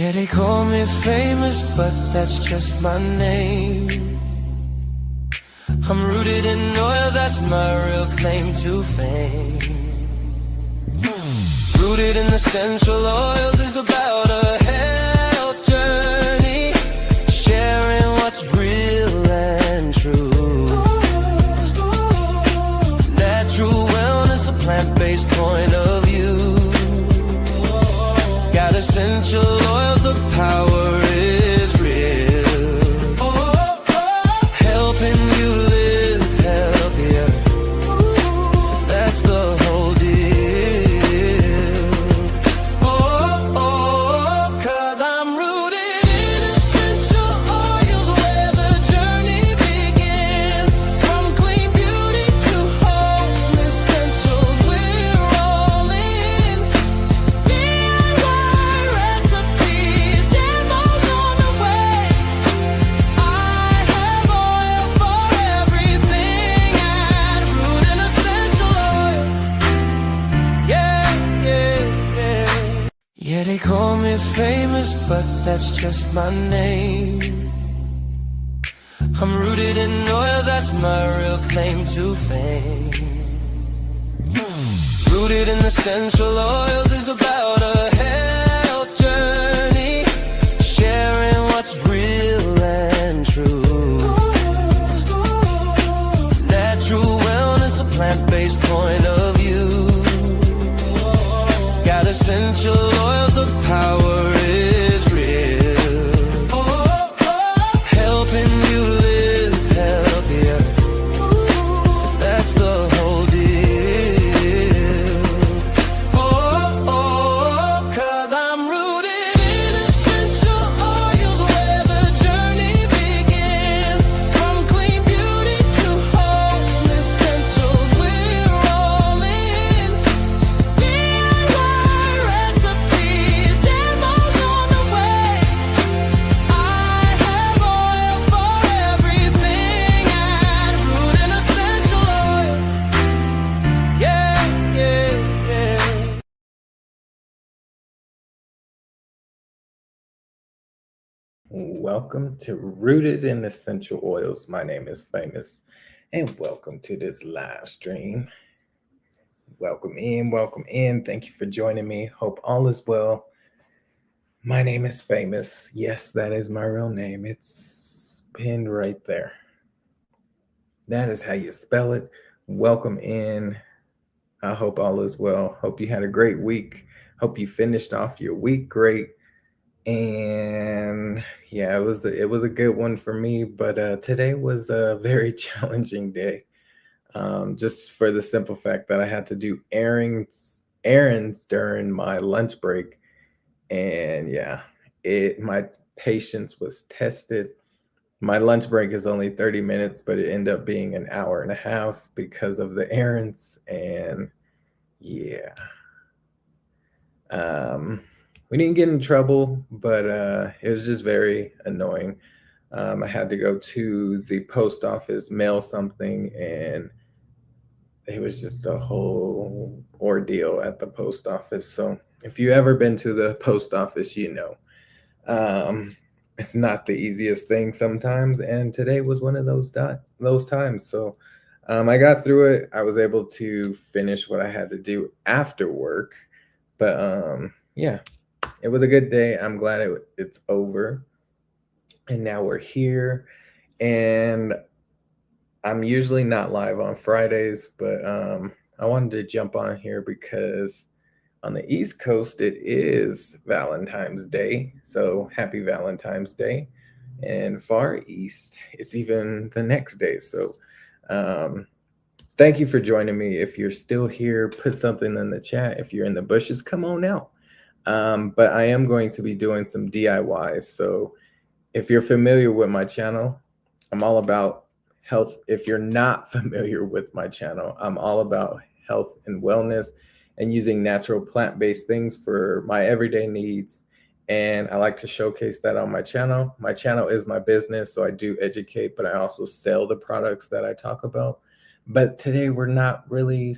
Yeah, they call me famous, but that's just my name. I'm rooted in oil, that's my real claim to fame. Rooted in essential oils is about a health journey, sharing what's real and true. Natural wellness, a plant-based point of view. Got essential oils, the power is real. Helping you live healthier, that's the whole deal. Cause I'm rooted in essential oils, where the journey begins. From clean beauty to home essentials, we're all in. DIY recipes, demos on the way. I have oil for everything at Root and Essential Oils. Yeah, yeah, yeah. Yeah, they call me famous, but that's just my name. I'm rooted in oil, that's my real claim to fame. Rooted in essential oils is about a health journey, sharing what's real and true. Natural wellness, a plant-based point of view. Got essential oils, the power is real. Helping you live healthier, that's the whole deal. Cause I'm rooted in essential oils, where the journey begins. From clean beauty to home essentials, we're all in. DIY recipes, demos on the way. I have oil for everything at Root and Essential Oils. Yeah, yeah, yeah. Welcome to Rooted in Essential Oils. My name is Famous, and welcome to this live stream. Welcome in. Thank you for joining me. Hope all is well. My name is Famous. Yes, that is my real name. It's pinned right there. That is how you spell it. Welcome in. I hope all is well. Hope you had a great week. Hope you finished off your week great. And yeah, it was a good one for me, but today was a very challenging day. Just for the simple fact that I had to do errands during my lunch break, and yeah, my patience was tested. My lunch break is only 30 minutes, but it ended up being an hour and a half because of the errands, and yeah. We didn't get in trouble, but it was just very annoying. I had to go to the post office, mail something, and it was just a whole ordeal at the post office. So if you ever been to the post office, you know, it's not the easiest thing sometimes. And today was one of those times. So I got through it. I was able to finish what I had to do after work. But yeah, it was a good day. I'm glad it's over. And now we're here. And I'm usually not live on Fridays, but I wanted to jump on here because on the East Coast, it is Valentine's Day. So happy Valentine's Day. And Far East, it's even the next day. So thank you for joining me. If you're still here, put something in the chat. If you're in the bushes, come on out. But I am going to be doing some DIYs. So if you're familiar with my channel, I'm all about health. If you're not familiar with my channel, I'm all about health and wellness and using natural plant-based things for my everyday needs. And I like to showcase that on my channel. My channel is my business, so I do educate, but I also sell the products that I talk about. But today we're not really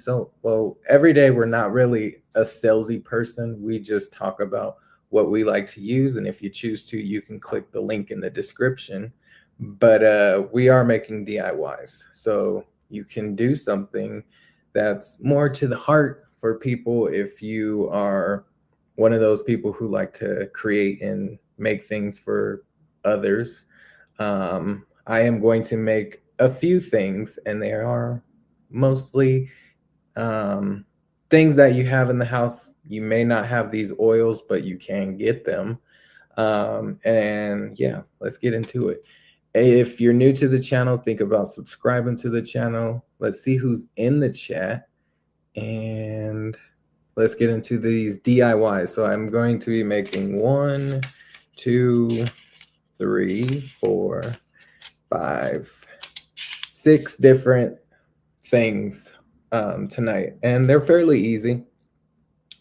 every day we're not really a salesy person. We just talk about what we like to use. And if you choose to, you can click the link in the description. But we are making DIYs. So you can do something that's more to the heart for people if you are one of those people who like to create and make things for others. I am going to make a few things, and they are mostly things that you have in the house. You may not have these oils, but you can get them. And yeah, let's get into it. If you're new to the channel, think about subscribing to the channel. Let's see who's in the chat, and let's get into these DIYs. So I'm going to be making 1, 2, 3, 4, 5, 6 different things tonight, and they're fairly easy.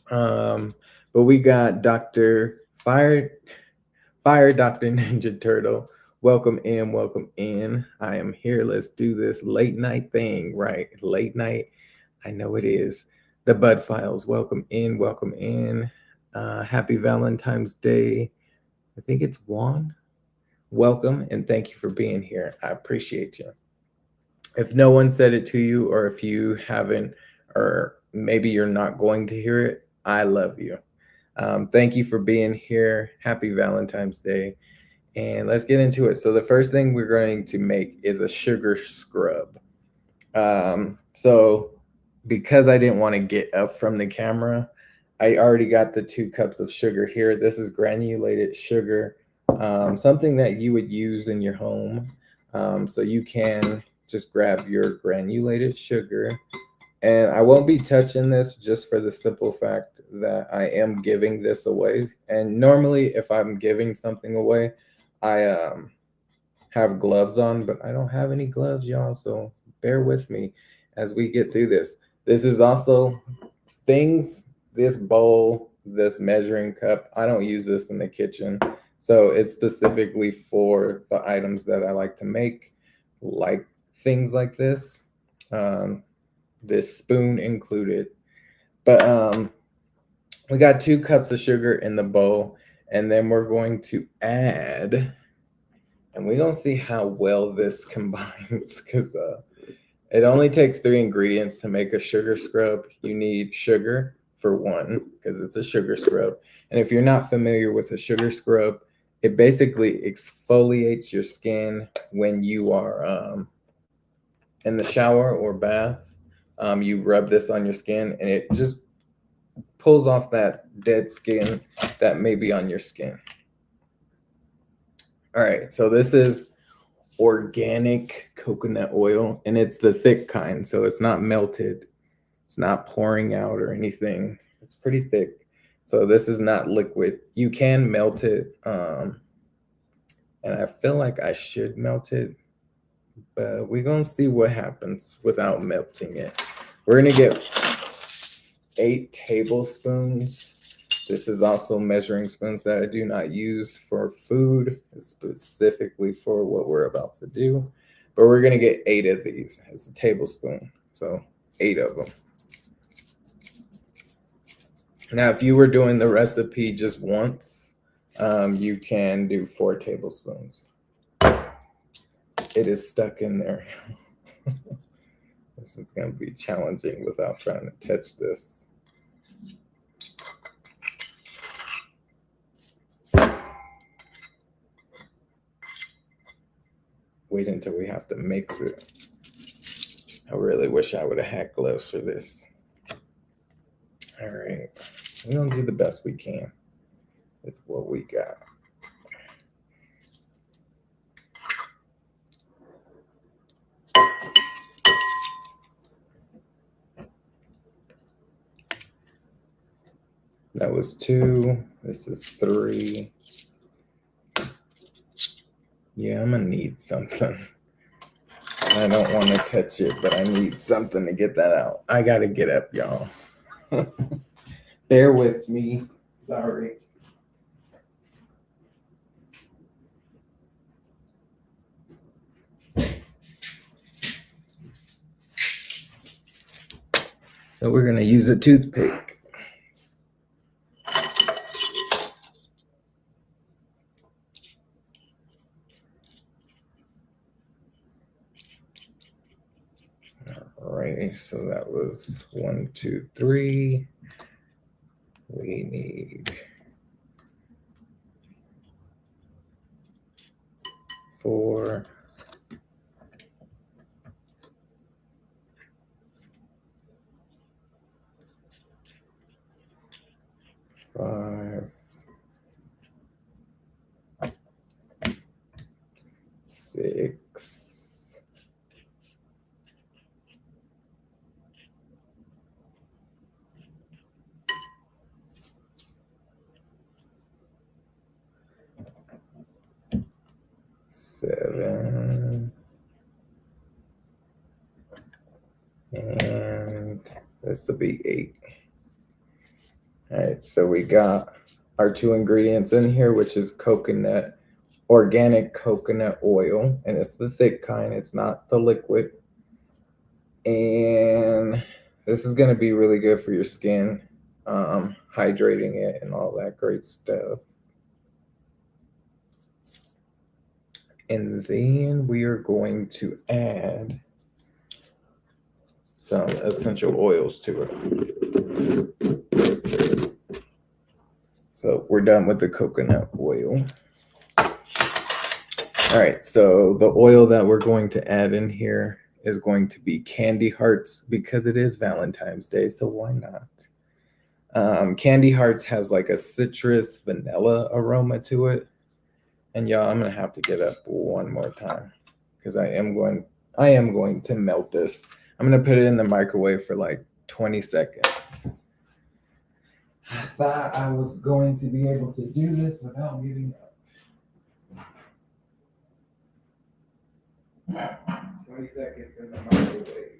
But we got Dr. Fire Dr. Ninja Turtle. Welcome in, welcome in. I am here. Let's do this late night thing, right? Late night. I know it is. The Bud Files. Welcome in, welcome in. Happy Valentine's Day. I think it's Juan. Welcome and thank you for being here. I appreciate you. If no one said it to you, or if you haven't, or maybe you're not going to hear it, I love you. Thank you for being here. Happy Valentine's Day. And let's get into it. So the first thing we're going to make is a sugar scrub. So because I didn't want to get up from the camera, I already got the 2 cups of sugar here. This is granulated sugar, something that you would use in your home. So you can just grab your granulated sugar. And I won't be touching this just for the simple fact that I am giving this away. And normally if I'm giving something away, I have gloves on, but I don't have any gloves, y'all. So bear with me as we get through this. This is also things, this bowl, this measuring cup. I don't use this in the kitchen. So it's specifically for the items that I like to make, like things like this. This spoon included. But we got 2 cups of sugar in the bowl, and then we're going to add, and we're going to see how well this combines, because it only takes 3 ingredients to make a sugar scrub. You need sugar for one, because it's a sugar scrub. And if you're not familiar with a sugar scrub, it basically exfoliates your skin when you are in the shower or bath. You rub this on your skin, and it just pulls off that dead skin that may be on your skin. All right, so this is organic coconut oil, and it's the thick kind, so it's not melted. It's not pouring out or anything. It's pretty thick. So this is not liquid. You can melt it, and I feel like I should melt it, but we're going to see what happens without melting it. We're going to get 8 tablespoons. This is also measuring spoons that I do not use for food, specifically for what we're about to do. But we're going to get 8 of these. It's a tablespoon, so 8 of them. Now, if you were doing the recipe just once, you can do 4 tablespoons. It is stuck in there. This is going to be challenging without trying to touch this. Wait until we have to mix it. I really wish I would have had gloves for this. All right, we're gonna do the best we can with what we got. That was 2. This is 3. Yeah, I'm gonna need something. I don't want to touch it, but I need something to get that out. I gotta get up, y'all. Bear with me. Sorry. So we're gonna use a toothpick. Okay, so that was 1, 2, 3. We need 4. 5, 6, 7, and this will be 8. All right, so we got our 2 ingredients in here, which is organic coconut oil, and it's the thick kind, it's not the liquid. And this is going to be really good for your skin, hydrating it and all that great stuff. And then we are going to add some essential oils to it. So we're done with the coconut oil. All right, so the oil that we're going to add in here is going to be candy hearts because it is Valentine's Day, so why not? Candy hearts has like a citrus vanilla aroma to it. And y'all, I'm gonna have to get up one more time because I am going to melt this. I'm gonna put it in the microwave for like 20 seconds. I thought I was going to be able to do this without getting up. 20 seconds in the microwave.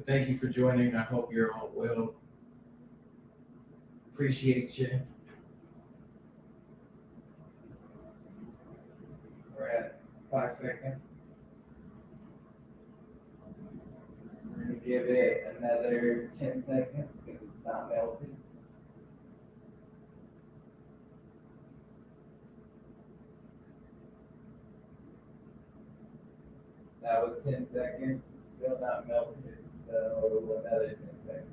Thank you for joining. I hope you're all well. Appreciate you. We're at 5 seconds. We're going to give it another 10 seconds because it's not melted. That was 10 seconds. It's still not melted, so another 10 seconds.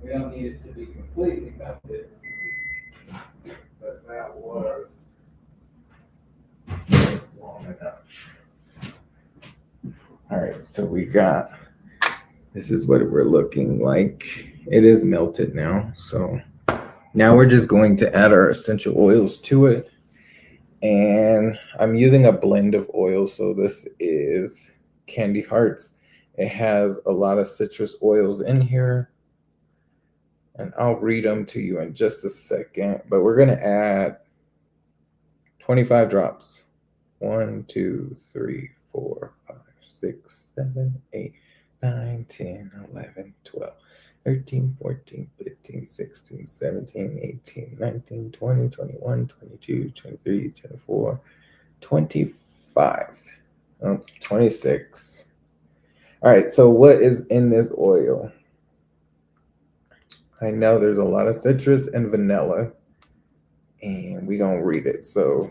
We don't need it to be completely melted, but that was long enough. All right, so we got, this is what we're looking like. It is melted now. So now we're just going to add our essential oils to it. And I'm using a blend of oils. So this is Candy Hearts. It has a lot of citrus oils in here. And I'll read them to you in just a second. But we're going to add 25 drops. 1, 2, 3, 4, 5, 6, 7, 8, 9, 10, 11, 12, 13, 14, 15, 16, 17, 18, 19, 20, 21, 22, 23, 24, 25, 26. All right, so what is in this oil? I know there's a lot of citrus and vanilla, and we don't read it. So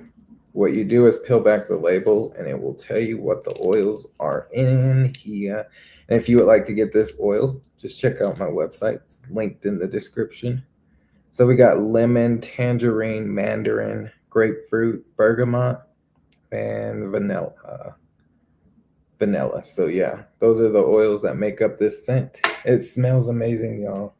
what you do is peel back the label, and it will tell you what the oils are in here. And if you would like to get this oil, just check out my website. It's linked in the description. So we got lemon, tangerine, mandarin, grapefruit, bergamot, and vanilla. So yeah, those are the oils that make up this scent. It smells amazing, y'all.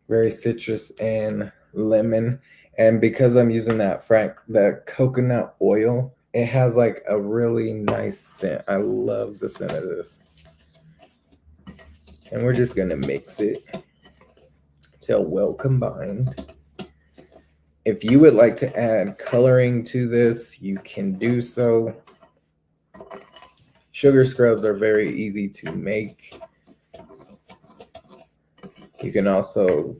Very citrus and lemon. And because I'm using that coconut oil, it has like a really nice scent. I love the scent of this. And we're just gonna mix it till well combined. If you would like to add coloring to this, you can do so. Sugar scrubs are very easy to make. You can also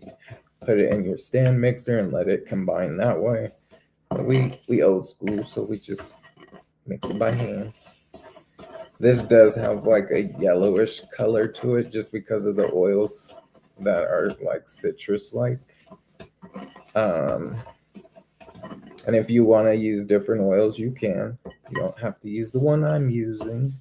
put it in your stand mixer and let it combine that way. But we old school, so we just mix it by hand. This does have like a yellowish color to it just because of the oils that are like citrus-like. And if you want to use different oils, you can. You don't have to use the one I'm using.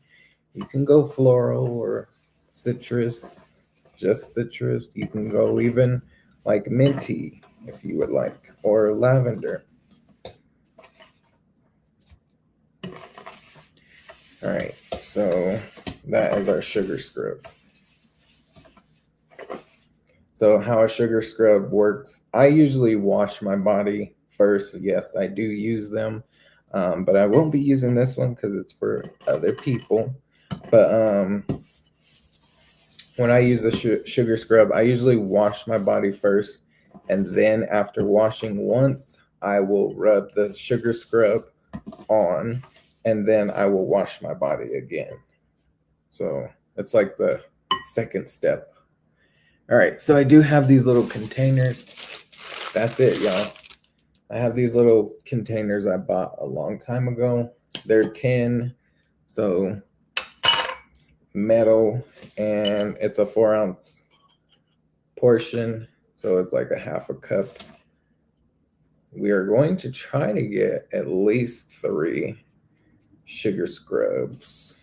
You can go floral or citrus, just citrus. You can go even like minty if you would like, or lavender. All right, so that is our sugar scrub. So how a sugar scrub works, I usually wash my body first. Yes, I do use them, but I won't be using this one because it's for other people. But when I use a sugar scrub, I usually wash my body first, and then after washing once, I will rub the sugar scrub on, and then I will wash my body again. So it's like the second step. All right, so I do have these little containers. That's it, y'all. I have these little containers I bought a long time ago. They're tin, so metal, and it's a 4-ounce portion, so it's like a half a cup. We are going to try to get at least 3 sugar scrubs.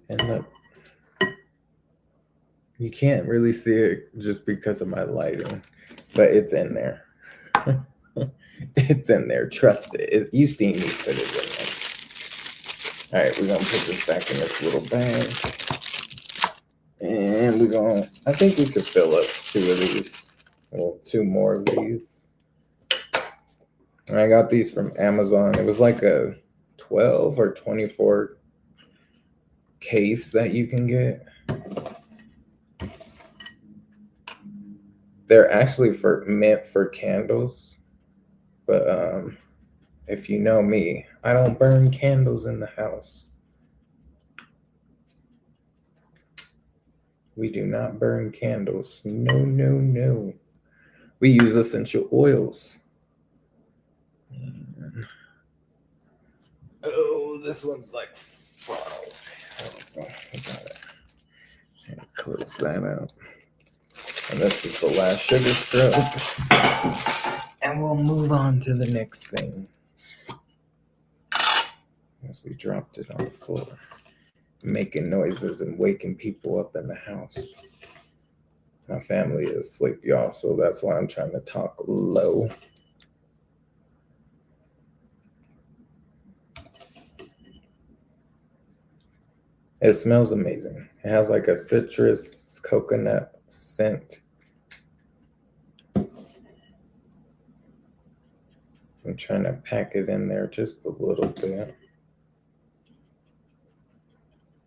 And look, you can't really see it just because of my lighting, but it's in there. It's in there. Trust it. You've seen me put it in there. All right, we're going to put this back in this little bag. And we're going to, I think we could fill up 2 of these. Well, 2 more of these. I got these from Amazon. It was like a 12 or 24 case that you can get. They're actually meant for candles, but if you know me, I don't burn candles in the house. We do not burn candles. No, no, no. We use essential oils. Oh, this one's like far away. I got it. Close that out. And this is the last sugar scrub. And we'll move on to the next thing. As we dropped it on the floor, making noises and waking people up in the house. My family is asleep, y'all, so that's why I'm trying to talk low. It smells amazing. It has like a citrus coconut scent. I'm trying to pack it in there just a little bit,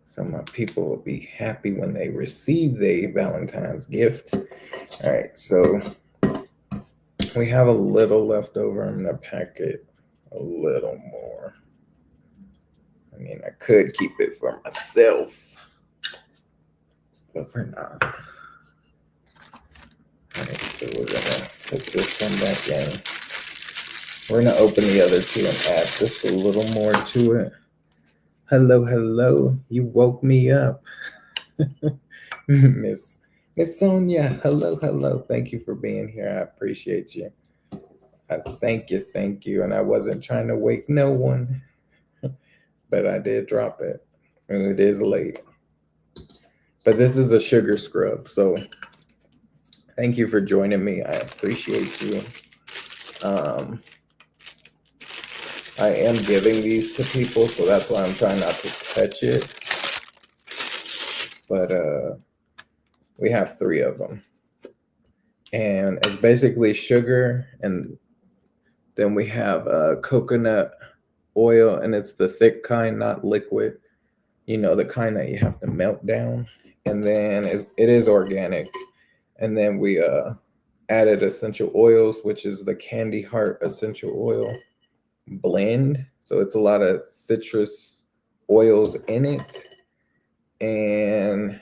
so my people will be happy when they receive their Valentine's gift. All right, so we have a little left over. I'm gonna pack it a little more. I mean, I could keep it for myself, but we're not. All right, so we're gonna put this one back in. We're gonna open the other 2 and add just a little more to it. Hello, hello. You woke me up. Miss Sonia, hello, hello. Thank you for being here. I appreciate you. Thank you. And I wasn't trying to wake no one, but I did drop it, and it is late. But this is a sugar scrub, so thank you for joining me. I appreciate you. I am giving these to people, so that's why I'm trying not to touch it. But we have 3 of them. And it's basically sugar, and then we have coconut oil, and it's the thick kind, not liquid. You know, the kind that you have to melt down. And then it is organic. And then we added essential oils, which is the Candy Heart essential oil blend. So it's a lot of citrus oils in it and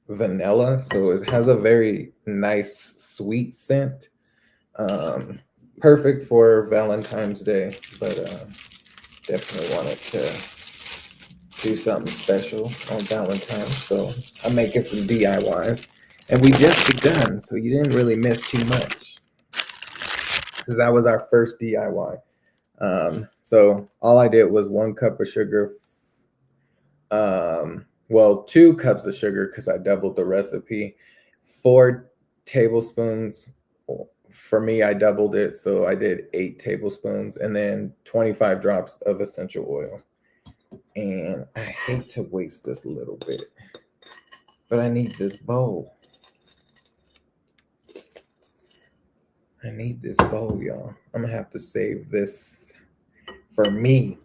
vanilla. So it has a very nice sweet scent. Perfect for Valentine's Day, but definitely wanted to do something special on Valentine, so I'm making some DIYs. And we just begun, so you didn't really miss too much. Because that was our first DIY. So all I did was 1 cup of sugar. Well, 2 cups of sugar because I doubled the recipe. 4 tablespoons. For me, I doubled it, so I did 8 tablespoons, and then 25 drops of essential oil. And I hate to waste this little bit, but I need this bowl. I need this bowl, y'all. I'm gonna have to save this for me.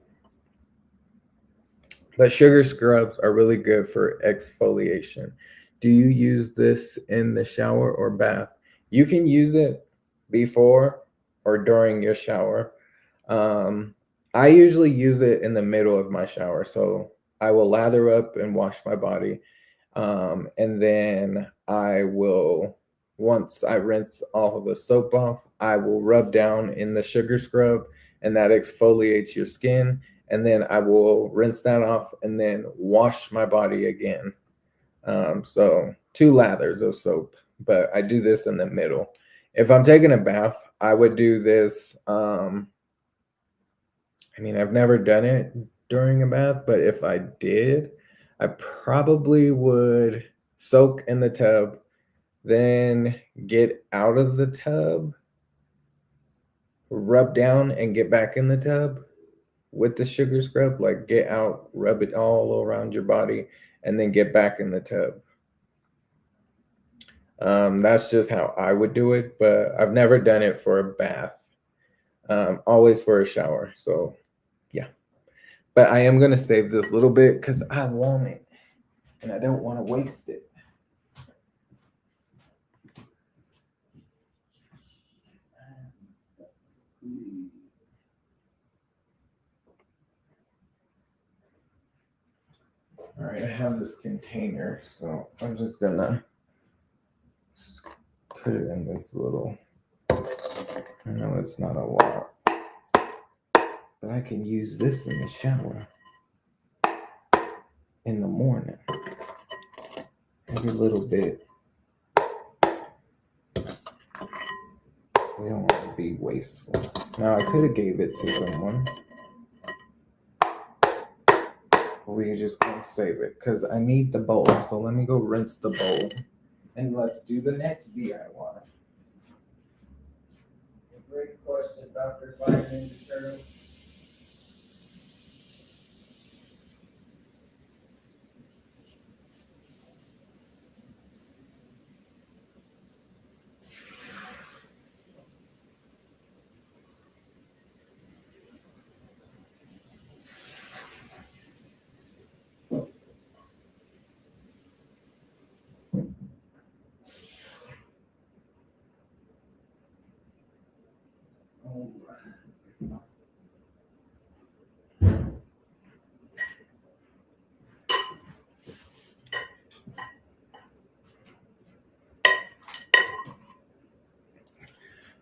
But sugar scrubs are really good for exfoliation. Do you use this in the shower or bath? You can use it before or during your shower. I usually use it in the middle of my shower. So I will lather up and wash my body. And then I will, once I rinse all of the soap off, I will rub down in the sugar scrub, and that exfoliates your skin. And then I will rinse that off and then wash my body again. So 2 lathers of soap, but I do this in the middle. If I'm taking a bath, I would do this. I mean, I've never done it during a bath, but if I did, I probably would soak in the tub, then get out of the tub, rub down, and get back in the tub with the sugar scrub. Like, get out, rub it all around your body, and then get back in the tub. That's just how I would do it, but I've never done it for a bath. Always for a shower. So, yeah. But I am going to save this little bit because I want it, and I don't want to waste it. All right, I have this container, so I'm just gonna put it in this little, I know it's not a lot, but I can use this in the shower in the morning. Every little bit. We don't want to be wasteful. Now, I could have gave it to someone. We just gonna save it because I need the bowl. So let me go rinse the bowl, and let's do the next DIY. Great question, Dr. Vitamin Turtle.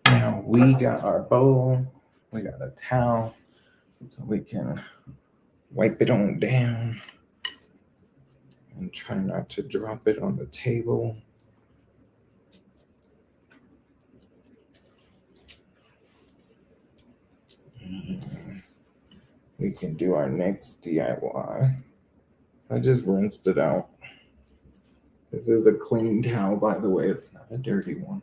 Now we got our bowl, we got a towel, so we can wipe it on down and try not to drop it on the table. We can do our next DIY. I just rinsed it out. This is a clean towel, by the way. It's not a dirty one.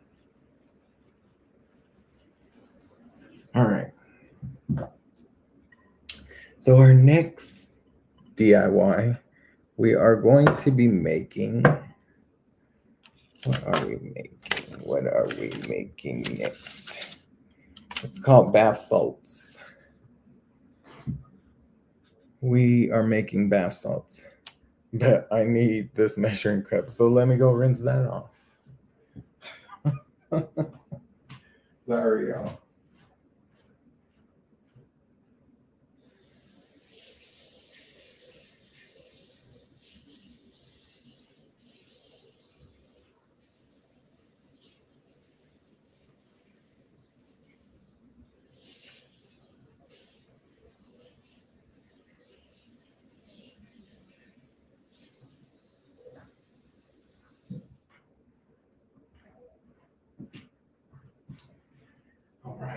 All right. So our next DIY, we are going to be making, what are we making next? It's called bath salts. We are making bath salts, but I need this measuring cup. So let me go rinse that off. Sorry, y'all.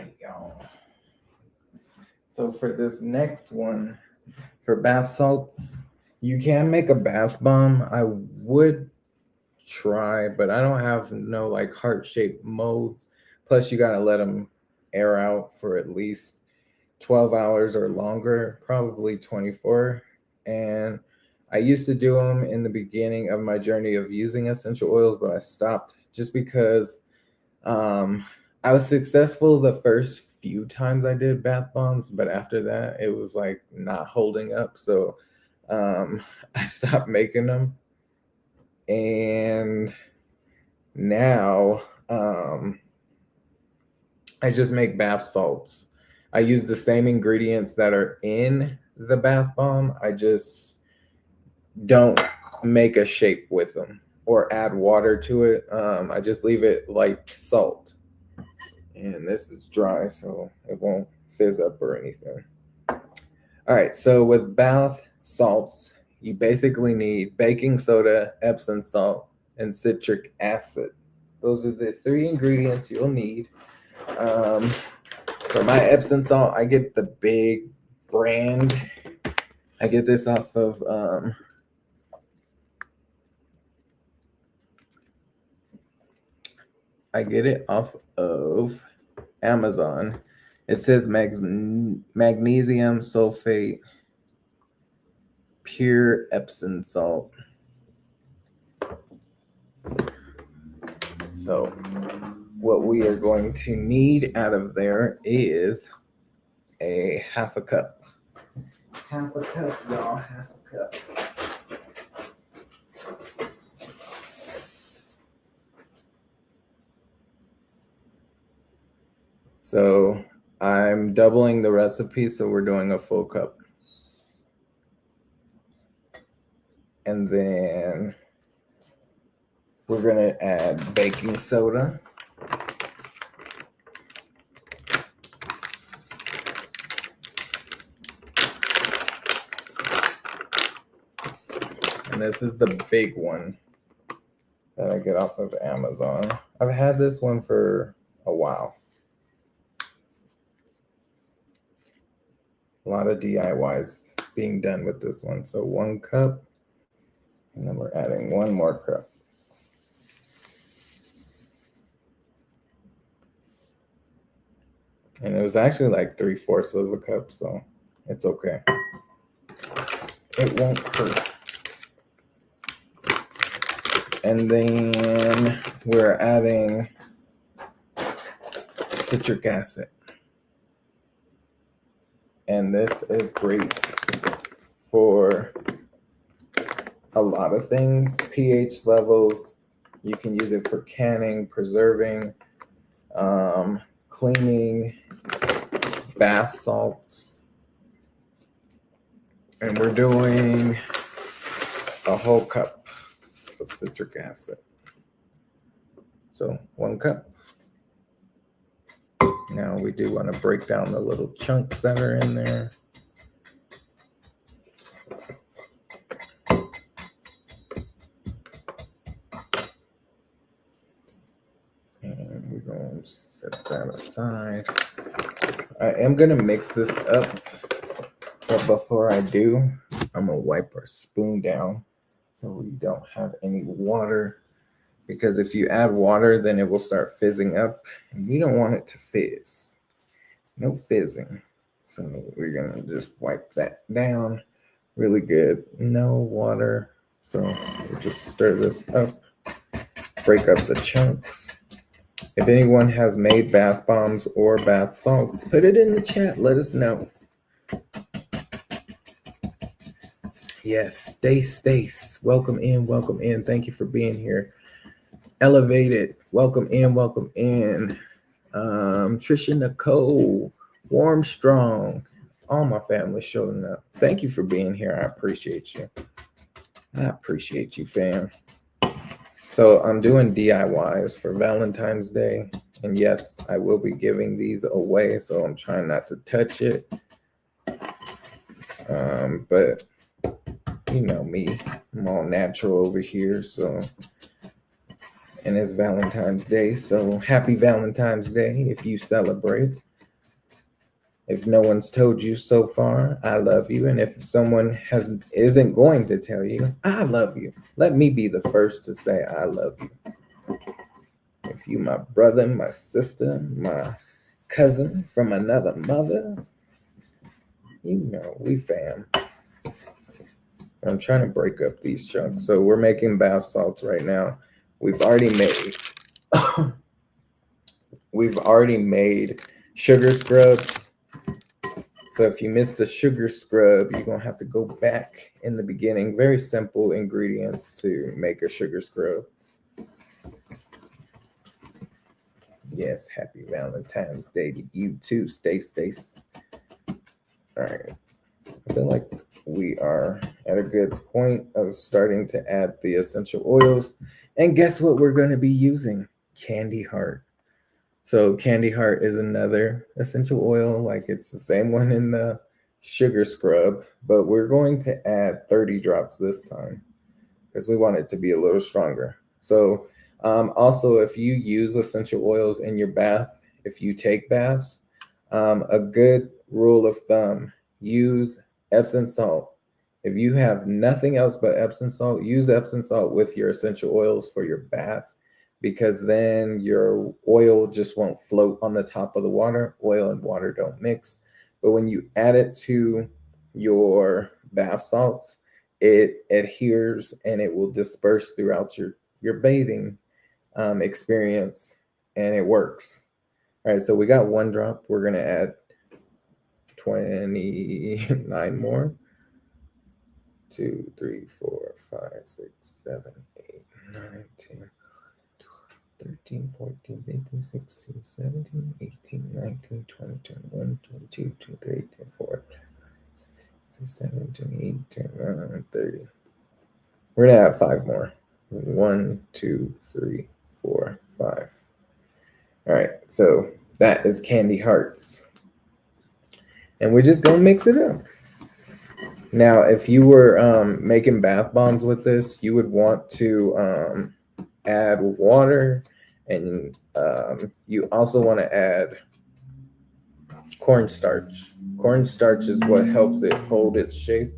right, y'all. So for this next one, for bath salts, you can make a bath bomb. I would try, but I don't have no like heart-shaped molds. Plus, you gotta let them air out for at least 12 hours or longer, probably 24. And I used to do them in the beginning of my journey of using essential oils, but I stopped just because I was successful the first few times I did bath bombs, but after that, it was like not holding up. So I stopped making them. And now I just make bath salts. I use the same ingredients that are in the bath bomb. I just don't make a shape with them or add water to it. I just leave it like salt. And this is dry, so it won't fizz up or anything. All right, so with bath salts, you basically need baking soda, Epsom salt, and citric acid. Those are the three ingredients you'll need. For my Epsom salt, I get the big brand. I get this off of Amazon. It says magnesium sulfate pure Epsom salt. So what we are going to need out of there is a half a cup. Half a cup, y'all, half a cup. So I'm doubling the recipe, so we're doing a full cup. And then we're gonna add baking soda. And this is the big one that I get off of Amazon. I've had this one for a while. A lot of DIYs being done with this one. So 1 cup, and then we're adding 1 more cup. And it was actually like 3/4 of a cup, so it's okay. It won't hurt. And then we're adding citric acid. And this is great for a lot of things. pH levels, you can use it for canning, preserving, cleaning, bath salts. And we're doing a whole cup of citric acid. So 1 cup. Now we do want to break down the little chunks that are in there. And we're going to set that aside. I am going to mix this up, but before I do, I'm going to wipe our spoon down so we don't have any water. Because if you add water, then it will start fizzing up, and we don't want it to fizz. No fizzing. So we're gonna just wipe that down really good. No water. So we'll just stir this up, break up the chunks. If anyone has made bath bombs or bath salts, put it in the chat. Let us know. Yes, Stace. Welcome in. Thank you for being here. Elevated, welcome in. Trisha Nicole, Warm Strong, all my family showing up. Thank you for being here. I appreciate you, fam. So I'm doing DIYs for Valentine's Day, and yes, I will be giving these away, so I'm trying not to touch it. But you know me, I'm all natural over here, so. And it's Valentine's Day, so happy Valentine's Day if you celebrate. If no one's told you so far, I love you. And if someone isn't going to tell you, I love you. Let me be the first to say I love you. If you my brother, my sister, my cousin from another mother, you know, we fam. I'm trying to break up these chunks. So we're making bath salts right now. We've already made sugar scrubs. So if you missed the sugar scrub, you're going to have to go back in the beginning. Very simple ingredients to make a sugar scrub. Yes, happy Valentine's Day to you too. Stay. All right. I feel like we are at a good point of starting to add the essential oils. And guess what we're going to be using? Candy Heart. So Candy Heart is another essential oil, like it's the same one in the sugar scrub, but we're going to add 30 drops this time because we want it to be a little stronger. So also, if you use essential oils in your bath, if you take baths, a good rule of thumb, use Epsom salt. If you have nothing else but Epsom salt, use Epsom salt with your essential oils for your bath, because then your oil just won't float on the top of the water. Oil and water don't mix. But when you add it to your bath salts, it adheres and it will disperse throughout your bathing experience, and it works. All right, so we got 1 drop. We're going to add 29 more. 2, 3, 4, 5, 6, 7, 8, 9, 10, 13, 14, 15, 16, 17, 18, 19, 20, 21, 22, 23, 24, 27, 28, 29, 30. We're going to have 5 more. 1, 2, 3, 4, 5. All right, so that is Candy Hearts. And we're just going to mix it up. Now, if you were making bath bombs with this, you would want to add water, and you also want to add cornstarch. Cornstarch is what helps it hold its shape.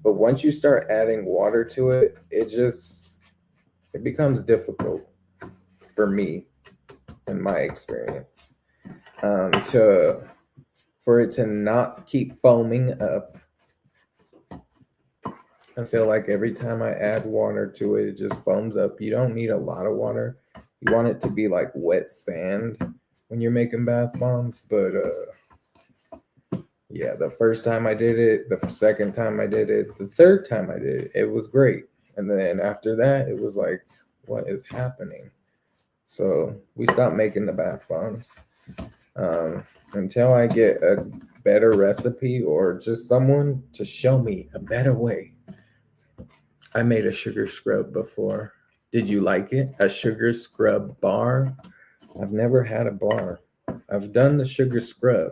But once you start adding water to it, it becomes difficult for me, in my experience, for it to not keep foaming up. I feel like every time I add water to it, it just foams up. You don't need a lot of water. You want it to be like wet sand when you're making bath bombs. But yeah, the first time I did it, the second time I did it, the third time I did it, it was great. And then after that, it was like, what is happening? So we stopped making the bath bombs until I get a better recipe or just someone to show me a better way. I made a sugar scrub before. Did you like it? A sugar scrub bar? I've never had a bar. I've done the sugar scrub,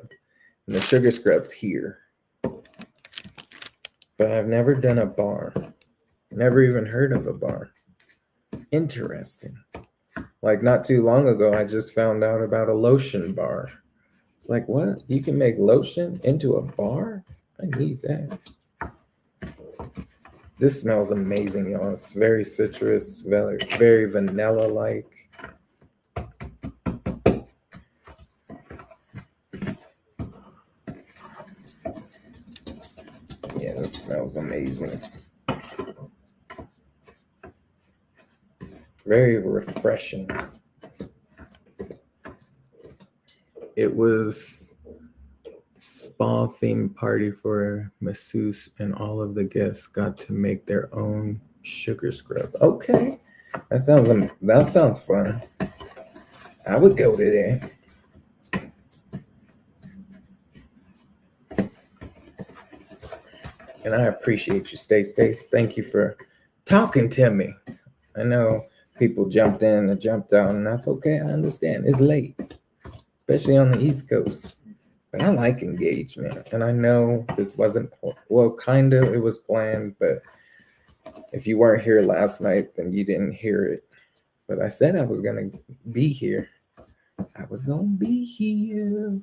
and the sugar scrub's here. But I've never done a bar. Never even heard of a bar. Interesting. Like not too long ago, I just found out about a lotion bar. It's like, what? You can make lotion into a bar? I need that. This smells amazing, y'all. It's very citrus, very, very vanilla-like. Yeah, this smells amazing. Very refreshing. It was spa theme party for masseuse, and all of the guests got to make their own sugar scrub. Okay, that sounds fun. I would go to there. And I appreciate you, Stace. Thank you for talking to me. I know people jumped in and jumped out, and that's okay. I understand. It's late, especially on the East Coast. But I like engagement, and I know this wasn't, well, kind of, it was planned, but if you weren't here last night, then you didn't hear it. But I said I was going to be here. I was going to be here.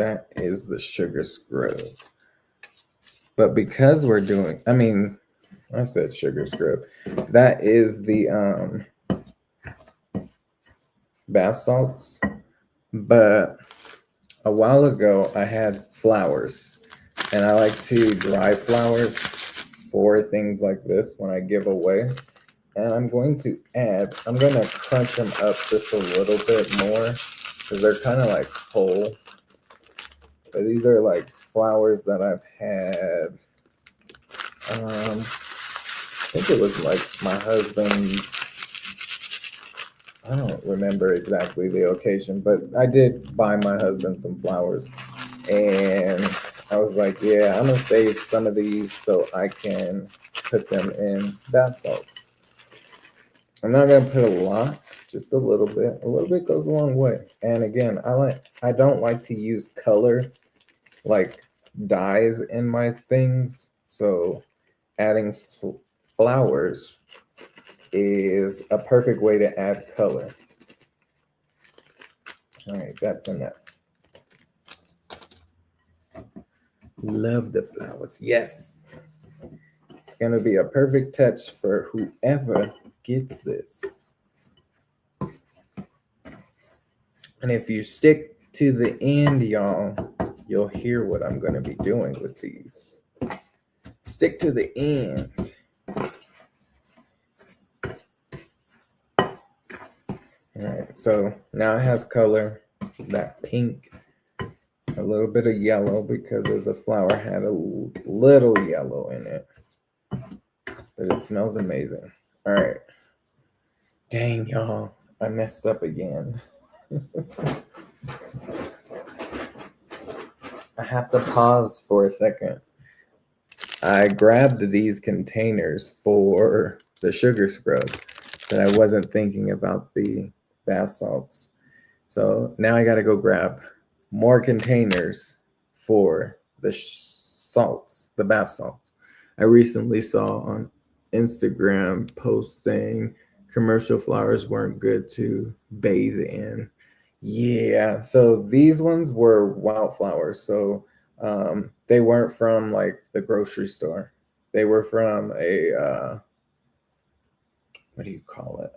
that is the sugar scrub. But because we're doing, I mean, I said sugar scrub. That is the bath salts. But a while ago, I had flowers, and I like to dry flowers for things like this when I give away. And I'm going to crunch them up just a little bit more because they're kind of like whole. But these are like flowers that I've had. I think it was like my husband's. I don't remember exactly the occasion, but I did buy my husband some flowers. And I was like, yeah, I'm going to save some of these so I can put them in bath salts. I'm not going to put a lot, just a little bit. A little bit goes a long way. And again, I don't like to use color like dyes in my things. So adding flowers is a perfect way to add color. All right, that's enough. Love the flowers. Yes. It's going to be a perfect touch for whoever gets this. And if you stick to the end, y'all, you'll hear what I'm going to be doing with these. Stick to the end. All right, so now it has color, that pink, a little bit of yellow because of the flower had a little yellow in it, but it smells amazing. All right. Dang, y'all, I messed up again. I have to pause for a second. I grabbed these containers for the sugar scrub, but I wasn't thinking about the bath salts. So now I got to go grab more containers for the salts, the bath salts. I recently saw on Instagram post saying commercial flowers weren't good to bathe in. Yeah, so these ones were wildflowers. So they weren't from like the grocery store. They were from a what do you call it?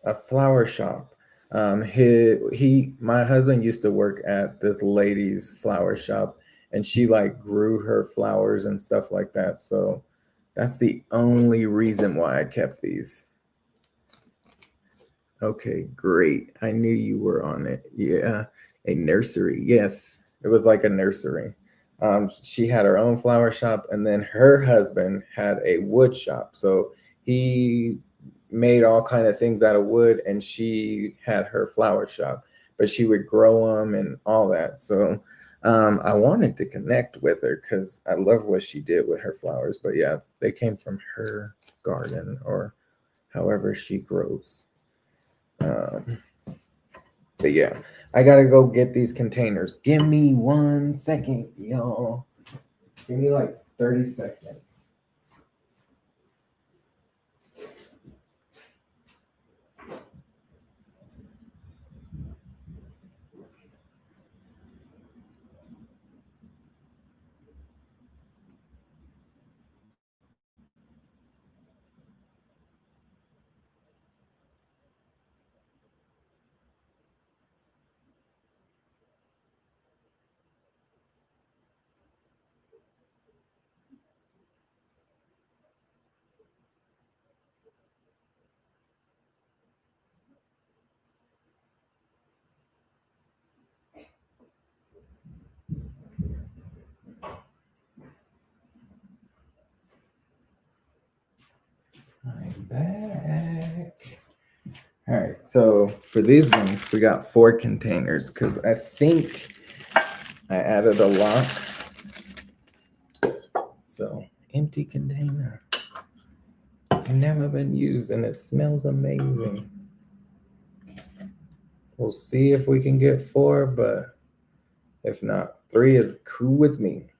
A flower shop. My husband used to work at this lady's flower shop, and she like grew her flowers and stuff like that. So that's the only reason why I kept these. Okay, great. I knew you were on it. Yeah, a nursery. Yes, it was like a nursery. She had her own flower shop, and then her husband had a wood shop. So he made all kind of things out of wood, and she had her flower shop, but she would grow them and all that. So I wanted to connect with her because I love what she did with her flowers. But yeah, they came from her garden or however she grows. But yeah, I gotta go get these containers. Give me 1 second, y'all. Give me like 30 seconds. I'm back. All right, so for these ones, we got 4 containers because I think I added a lot. So empty container. Never been used and it smells amazing. We'll see if we can get 4, but if not, 3 is cool with me.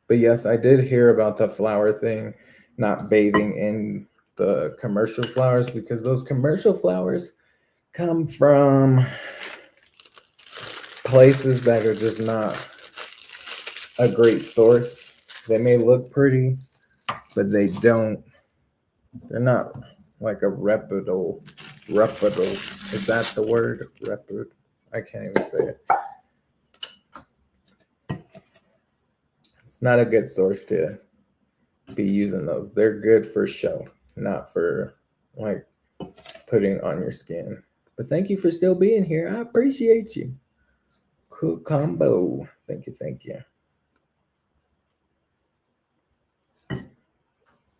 But yes, I did hear about the flower thing, not bathing in the commercial flowers, because those commercial flowers, come from places that are just not a great source. They may look pretty, but they're not like a reputable. Is that the word? Reputable? I can't even say it. It's not a good source to be using those. They're good for show, not for like putting on your skin. But thank you for still being here. I appreciate you. Cool combo. Thank you.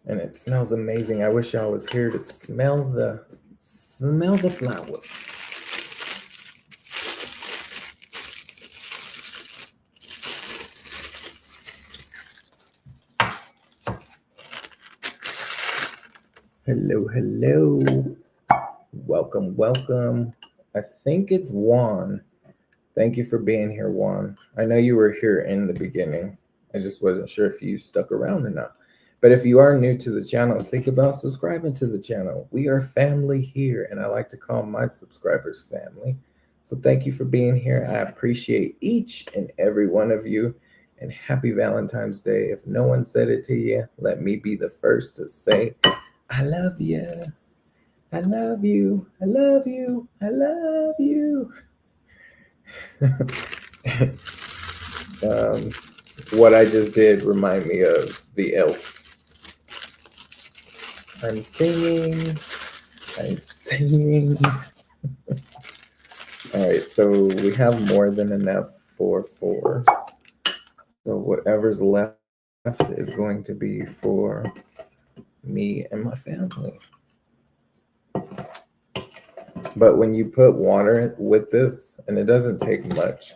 And it smells amazing. I wish y'all was here to smell the flowers. Hello. Welcome. I think it's Juan. Thank you for being here, Juan. I know you were here in the beginning. I just wasn't sure if you stuck around or not. But if you are new to the channel, think about subscribing to the channel. We are family here, and I like to call my subscribers family. So thank you for being here. I appreciate each and every one of you. And happy Valentine's Day. If no one said it to you, let me be the first to say, I love you. I love you. I love you. I love you. What I just did remind me of the elf. I'm singing. All right, so we have more than enough for 4. So whatever's left is going to be for me and my family. But when you put water with this, and it doesn't take much,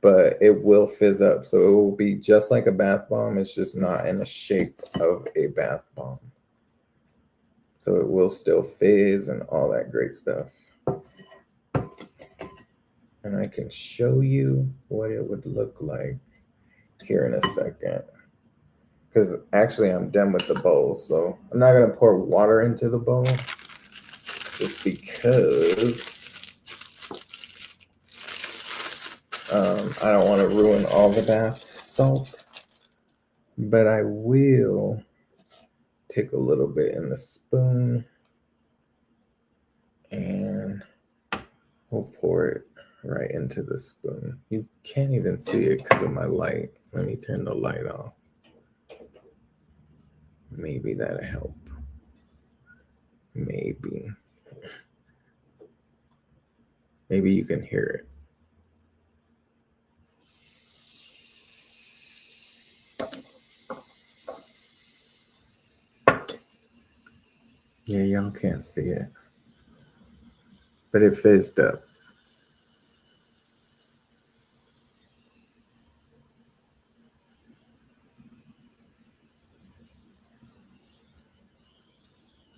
but it will fizz up. So it will be just like a bath bomb. It's just not in the shape of a bath bomb. So it will still fizz and all that great stuff. And I can show you what it would look like here in a second. Because actually I'm done with the bowl. So I'm not going to pour water into the bowl. Just because I don't want to ruin all the bath salt. But I will take a little bit in the spoon and we'll pour it right into the spoon. You can't even see it because of my light. Let me turn the light off. Maybe that'll help. Maybe you can hear it. Yeah, y'all can't see it. But it fizzed up.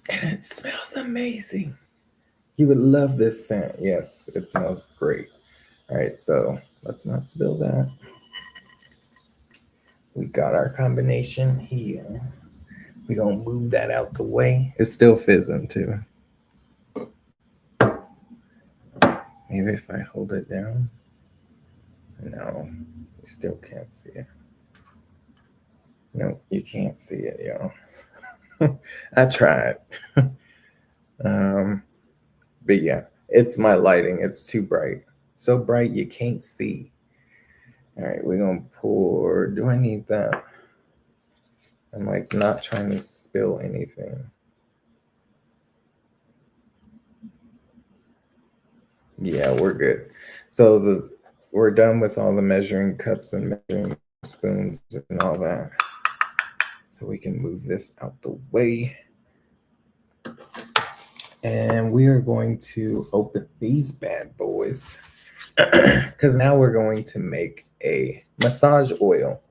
And it smells amazing. You would love this scent. Yes, it smells great. All right, so let's not spill that. We got our combination here. We're going to move that out the way. It's still fizzing too. Maybe if I hold it down. No, you still can't see it. No, you can't see it, y'all. I tried. But yeah, it's my lighting. It's too bright. So bright you can't see. All right, we're going to pour. Do I need that? I'm like not trying to spill anything. Yeah, we're good. So we're done with all the measuring cups and measuring spoons and all that. So we can move this out the way. And we are going to open these bad boys because now we're going to make a massage oil.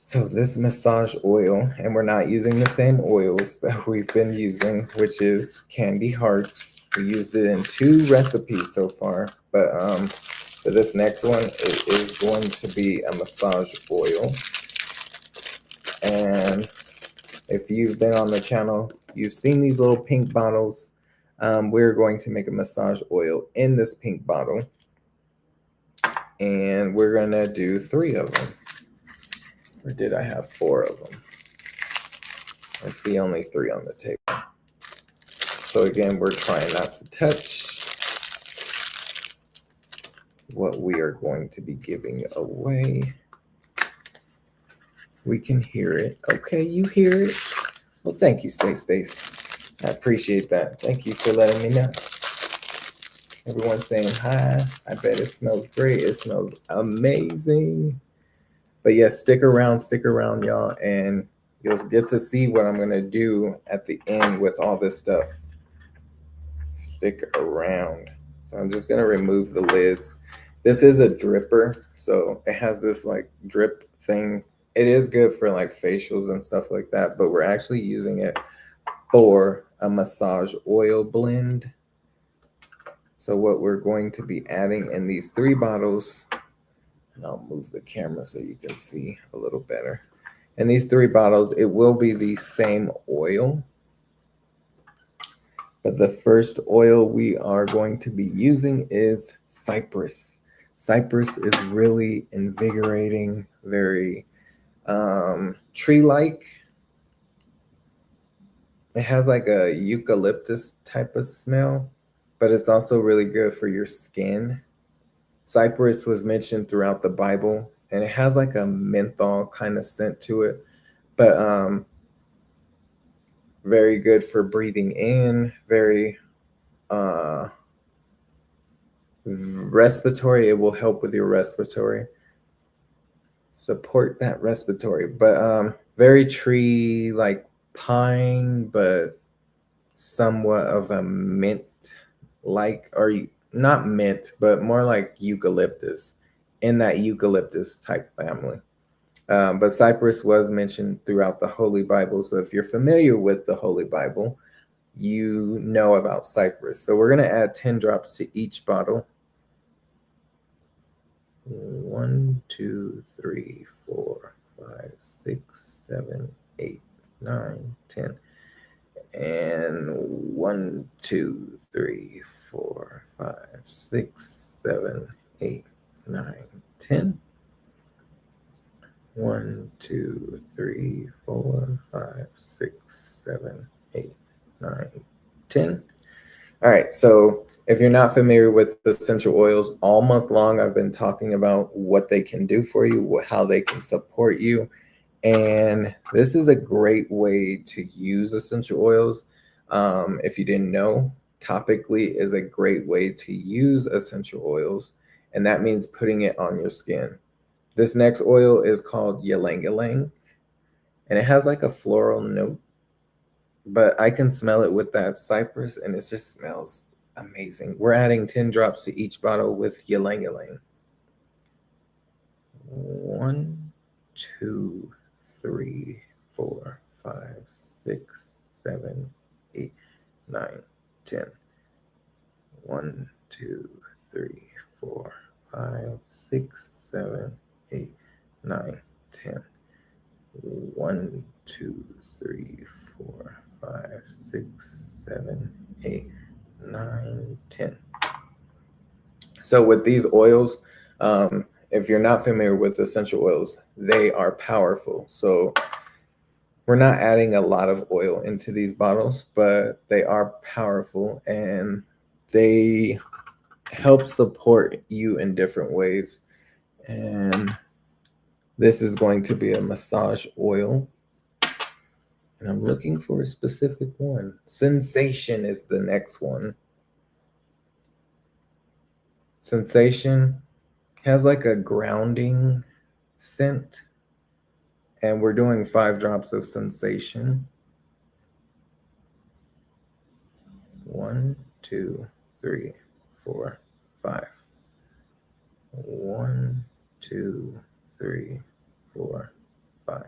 So this massage oil, and we're not using the same oils that we've been using, which is Candy Hearts. We used it in 2 recipes so far, but for this next one, it is going to be a massage oil. And if you've been on the channel, you've seen these little pink bottles. We're going to make a massage oil in this pink bottle, and we're going to do 3 of them. Or did I have 4 of them? I see only 3 on the table. So again, we're trying not to touch what we are going to be giving away. We can hear it. Okay, you hear it? Well, thank you, Stace. I appreciate that. Thank you for letting me know. Everyone's saying hi. I bet it smells great. It smells amazing. But yes, stick around, y'all, and you'll get to see what I'm going to do at the end with all this stuff. Stick around. So I'm just going to remove the lids. This is a dripper, so it has this like drip thing. It is good for like facials and stuff like that, but we're actually using it for a massage oil blend. So what we're going to be adding in these 3 bottles, and I'll move the camera so you can see a little better. In these 3 bottles, it will be the same oil, but the first oil we are going to be using is cypress. Cypress is really invigorating, very tree-like. It has like a eucalyptus type of smell, but it's also really good for your skin. Cypress was mentioned throughout the Bible, and it has like a menthol kind of scent to it, but very good for breathing in, very respiratory. It will help with your respiratory, support that respiratory, but very tree like pine, but somewhat of a mint like, or not mint, but more like eucalyptus, in that eucalyptus type family. But cypress was mentioned throughout the Holy Bible. So if you're familiar with the Holy Bible, you know about cypress. So we're going to add 10 drops to each bottle. 1, 2, 3, 4, 5, 6, 7, 8, 9, 10. And 1, 2, 3, 4, 5, 6, 7, 8, 9, 10. 1, 2, 3, 4, 5, 6, 7, 8, 9, 10. All right, so if you're not familiar with essential oils, all month long I've been talking about what they can do for you, how they can support you. And this is a great way to use essential oils. If you didn't know, topically is a great way to use essential oils, and that means putting it on your skin. This next oil is called ylang ylang, and it has like a floral note, but I can smell it with that cypress, and it just smells amazing. We're adding 10 drops to each bottle with ylang ylang. 1, 2, 3, 4, 5, 6, 7, 8, 9, 10. 1, 2, 3, 4, 5, 6, 7, 8, 9, 10. 1, 2, 3, 4, 5, 6, 7, 8, 9, 10. So with these oils, if you're not familiar with essential oils, they are powerful. So we're not adding a lot of oil into these bottles, but they are powerful and they help support you in different ways. And this is going to be a massage oil. And I'm looking for a specific one. Sensation is the next one. Sensation has like a grounding scent. And we're doing 5 drops of sensation. 1, 2, 3, 4, 5. 1, 2, 3, 4, 5.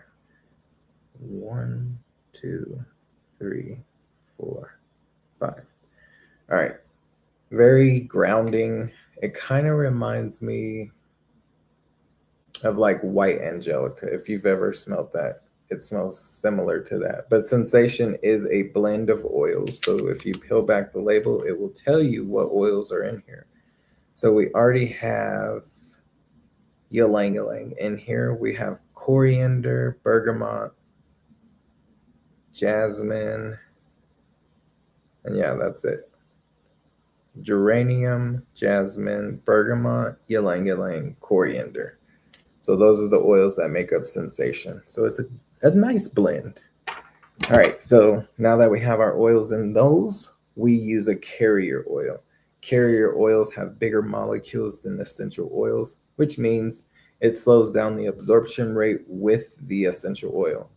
1, 2, 3, 4, 5. All right. Very grounding. It kind of reminds me of like white angelica, if you've ever smelled that. it smells similar to that. But Sensation is a blend of oils. So if you peel back the label, it will tell you what oils are in here. So we already have ylang ylang. In here we have coriander, bergamot, jasmine, and yeah, that's it. Geranium, jasmine, bergamot, ylang ylang, coriander. So those are the oils that make up Sensation. So it's a nice blend. All right, so now that we have our oils in those, we use a carrier oil. Carrier oils have bigger molecules than essential oils, which means it slows down the absorption rate with the essential oil.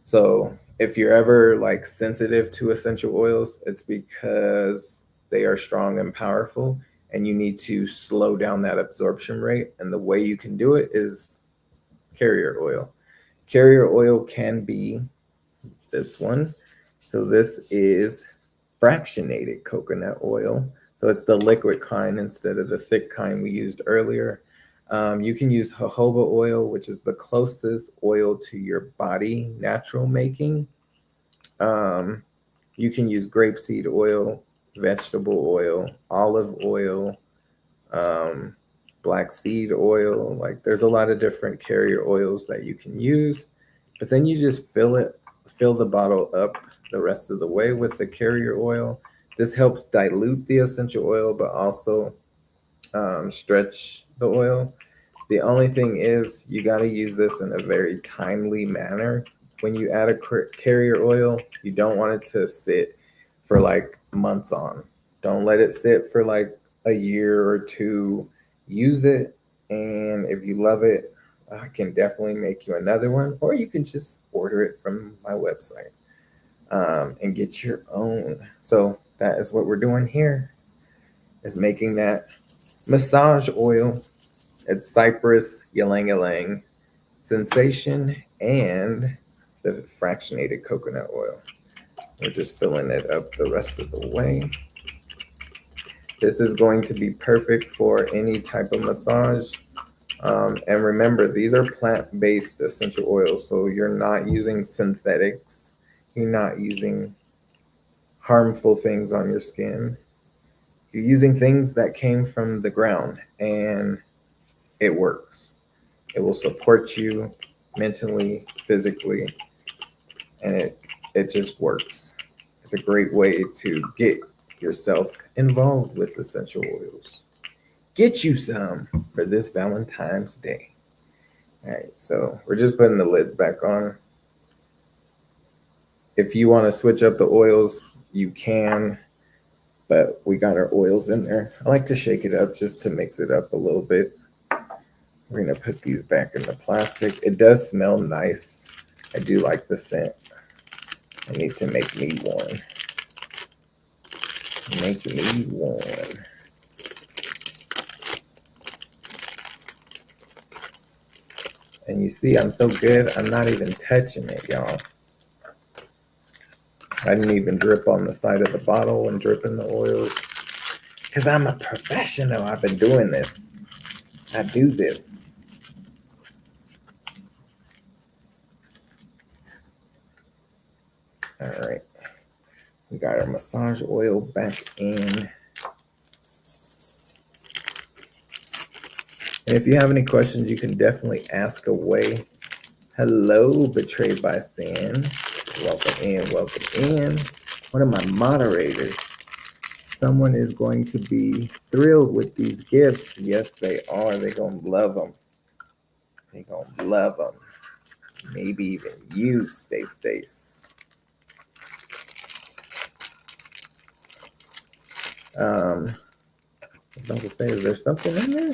So if you're ever like sensitive to essential oils, it's because they are strong and powerful, and you need to slow down that absorption rate. And the way you can do it is carrier oil. Carrier oil can be this one. So this is fractionated coconut oil. So it's the liquid kind instead of the thick kind we used earlier. You can use jojoba oil, which is the closest oil to your body natural making. You can use grapeseed oil, vegetable oil, olive oil, black seed oil. Like there's a lot of different carrier oils that you can use, but then you just fill the bottle up the rest of the way with the carrier oil. This helps dilute the essential oil, but also stretch the oil. The only thing is you got to use this in a very timely manner. When you add a carrier oil, you don't want it to sit for like months on. Don't let it sit for like a year or two. Use it, and if you love it, I can definitely make you another one, or you can just order it from my website and get your own. So that is what we're doing here, is making that massage oil. It's cypress, ylang ylang, Sensation, and the fractionated coconut oil. We're just filling it up the rest of the way. This is going to be perfect for any type of massage. And remember, these are plant-based essential oils, so you're not using synthetics. You're not using harmful things on your skin. You're using things that came from the ground, and it works. It will support you mentally, physically, and it just works. It's a great way to get yourself involved with essential oils. Get you some for this Valentine's Day. All right, so we're just putting the lids back on. If you want to switch up the oils, you can, but we got our oils in there. I like to shake it up just to mix it up a little bit. We're going to put these back in the plastic. It does smell nice. I do like the scent. I need to make me one. Make me one. And you see, I'm so good, I'm not even touching it, y'all. I didn't even drip on the side of the bottle and drip in the oils. Because I'm a professional. I've been doing this. I do this. All right. We got our massage oil back in. And if you have any questions, you can definitely ask away. Hello, Betrayed by Sin. Welcome in, welcome in. One of my moderators. Someone is going to be thrilled with these gifts. Yes, they are. They're going to love them. They're going to love them. Maybe even you, Stace. I was about to say, is there something in there?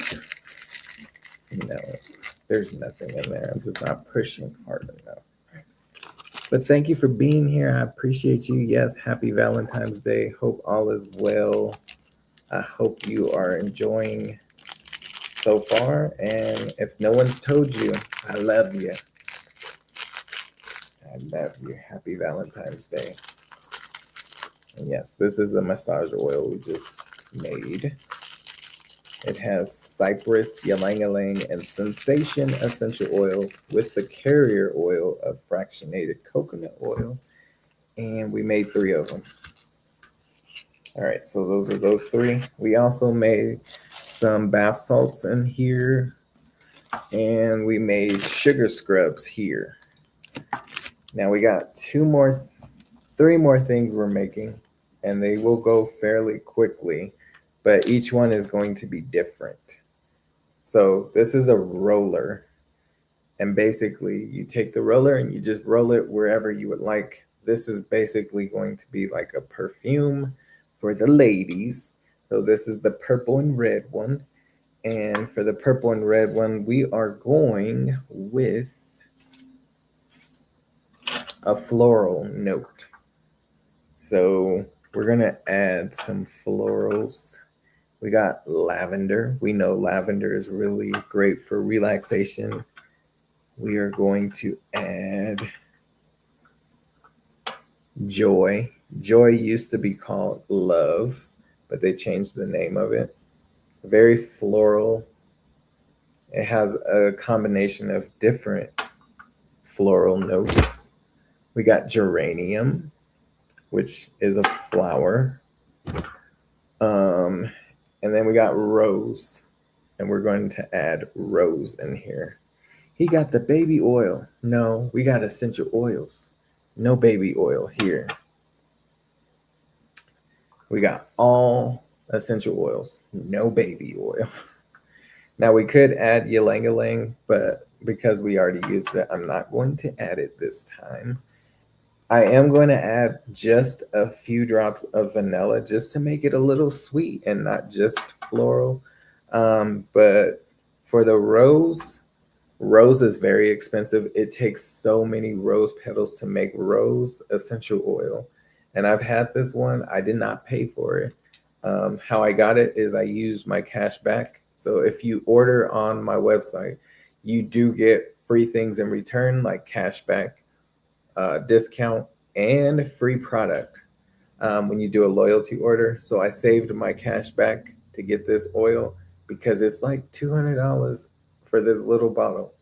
No, there's nothing in there. I'm just not pushing hard enough. But thank you for being here. I appreciate you. Yes, happy Valentine's Day. Hope all is well. I hope you are enjoying so far. And if no one's told you, I love you. I love you. Happy Valentine's Day. And yes, this is a massage oil we just made. It has cypress, ylang-ylang, and sensation essential oil with the carrier oil of fractionated coconut oil. And we made 3 of them. All right, so those are those 3. We also made some bath salts in here, and we made sugar scrubs here. Now we got 3 more things we're making, and they will go fairly quickly, but each one is going to be different. So this is a roller, and basically you take the roller and you just roll it wherever you would like. This is basically going to be like a perfume for the ladies. So this is the purple and red one. And for the purple and red one, we are going with a floral note. So we're going to add some florals. We got lavender. We know lavender is really great for relaxation. We are going to add joy. Joy used to be called love, but they changed the name of it. Very floral. It has a combination of different floral notes. We got geranium, which is a flower. And then we got rose, and we're going to add rose in here. He got the baby oil. No, we got essential oils. No baby oil here. We got all essential oils. No baby oil. Now we could add ylang-ylang, but because we already used it, I'm not going to add it this time. I am going to add just a few drops of vanilla just to make it a little sweet and not just floral. But for the rose is very expensive. It takes so many rose petals to make rose essential oil. And I've had this one. I did not pay for it. How I got it is I used my cash back. So if you order on my website, you do get free things in return, like cash back, discount, and free product when you do a loyalty order. So I saved my cash back to get this oil because it's like $200 for this little bottle.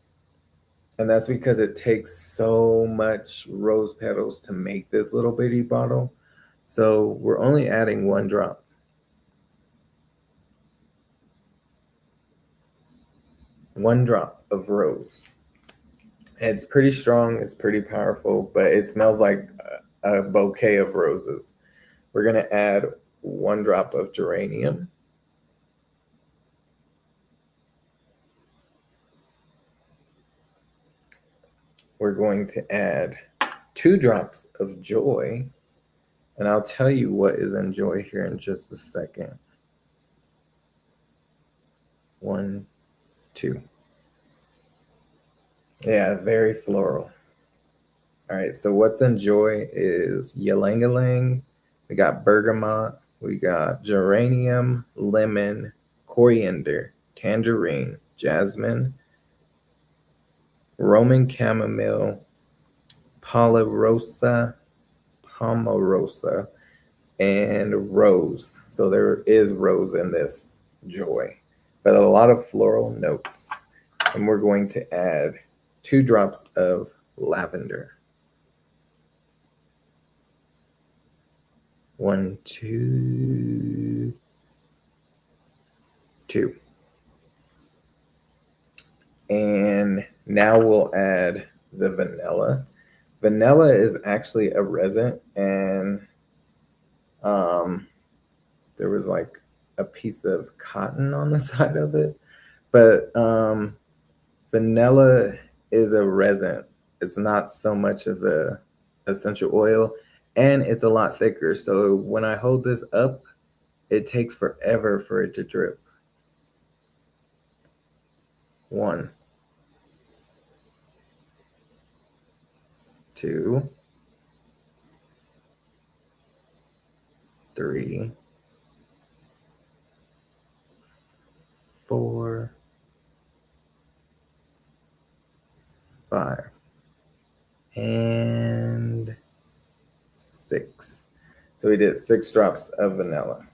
And that's because it takes so much rose petals to make this little bitty bottle. So we're only adding 1 drop. One drop of rose. It's pretty strong, it's pretty powerful, but it smells like a bouquet of roses. We're going to add 1 drop of geranium. We're going to add 2 drops of joy. And I'll tell you what is in joy here in just a second. 1, 2. Yeah, very floral. All right, so what's in joy is ylang-ylang, we got bergamot, we got geranium, lemon, coriander, tangerine, jasmine, Roman chamomile, pomarosa, and rose. So there is rose in this joy, but a lot of floral notes. And we're going to add 2 drops of lavender. 1, 2, 2. And now we'll add the vanilla. Vanilla is actually a resin, and there was like a piece of cotton on the side of it. But vanilla is a resin. It's not so much of a essential oil, and it's a lot thicker. So when I hold this up, it takes forever for it to drip. 1, 2, 3, 4, 5, and 6. So we did 6 drops of vanilla.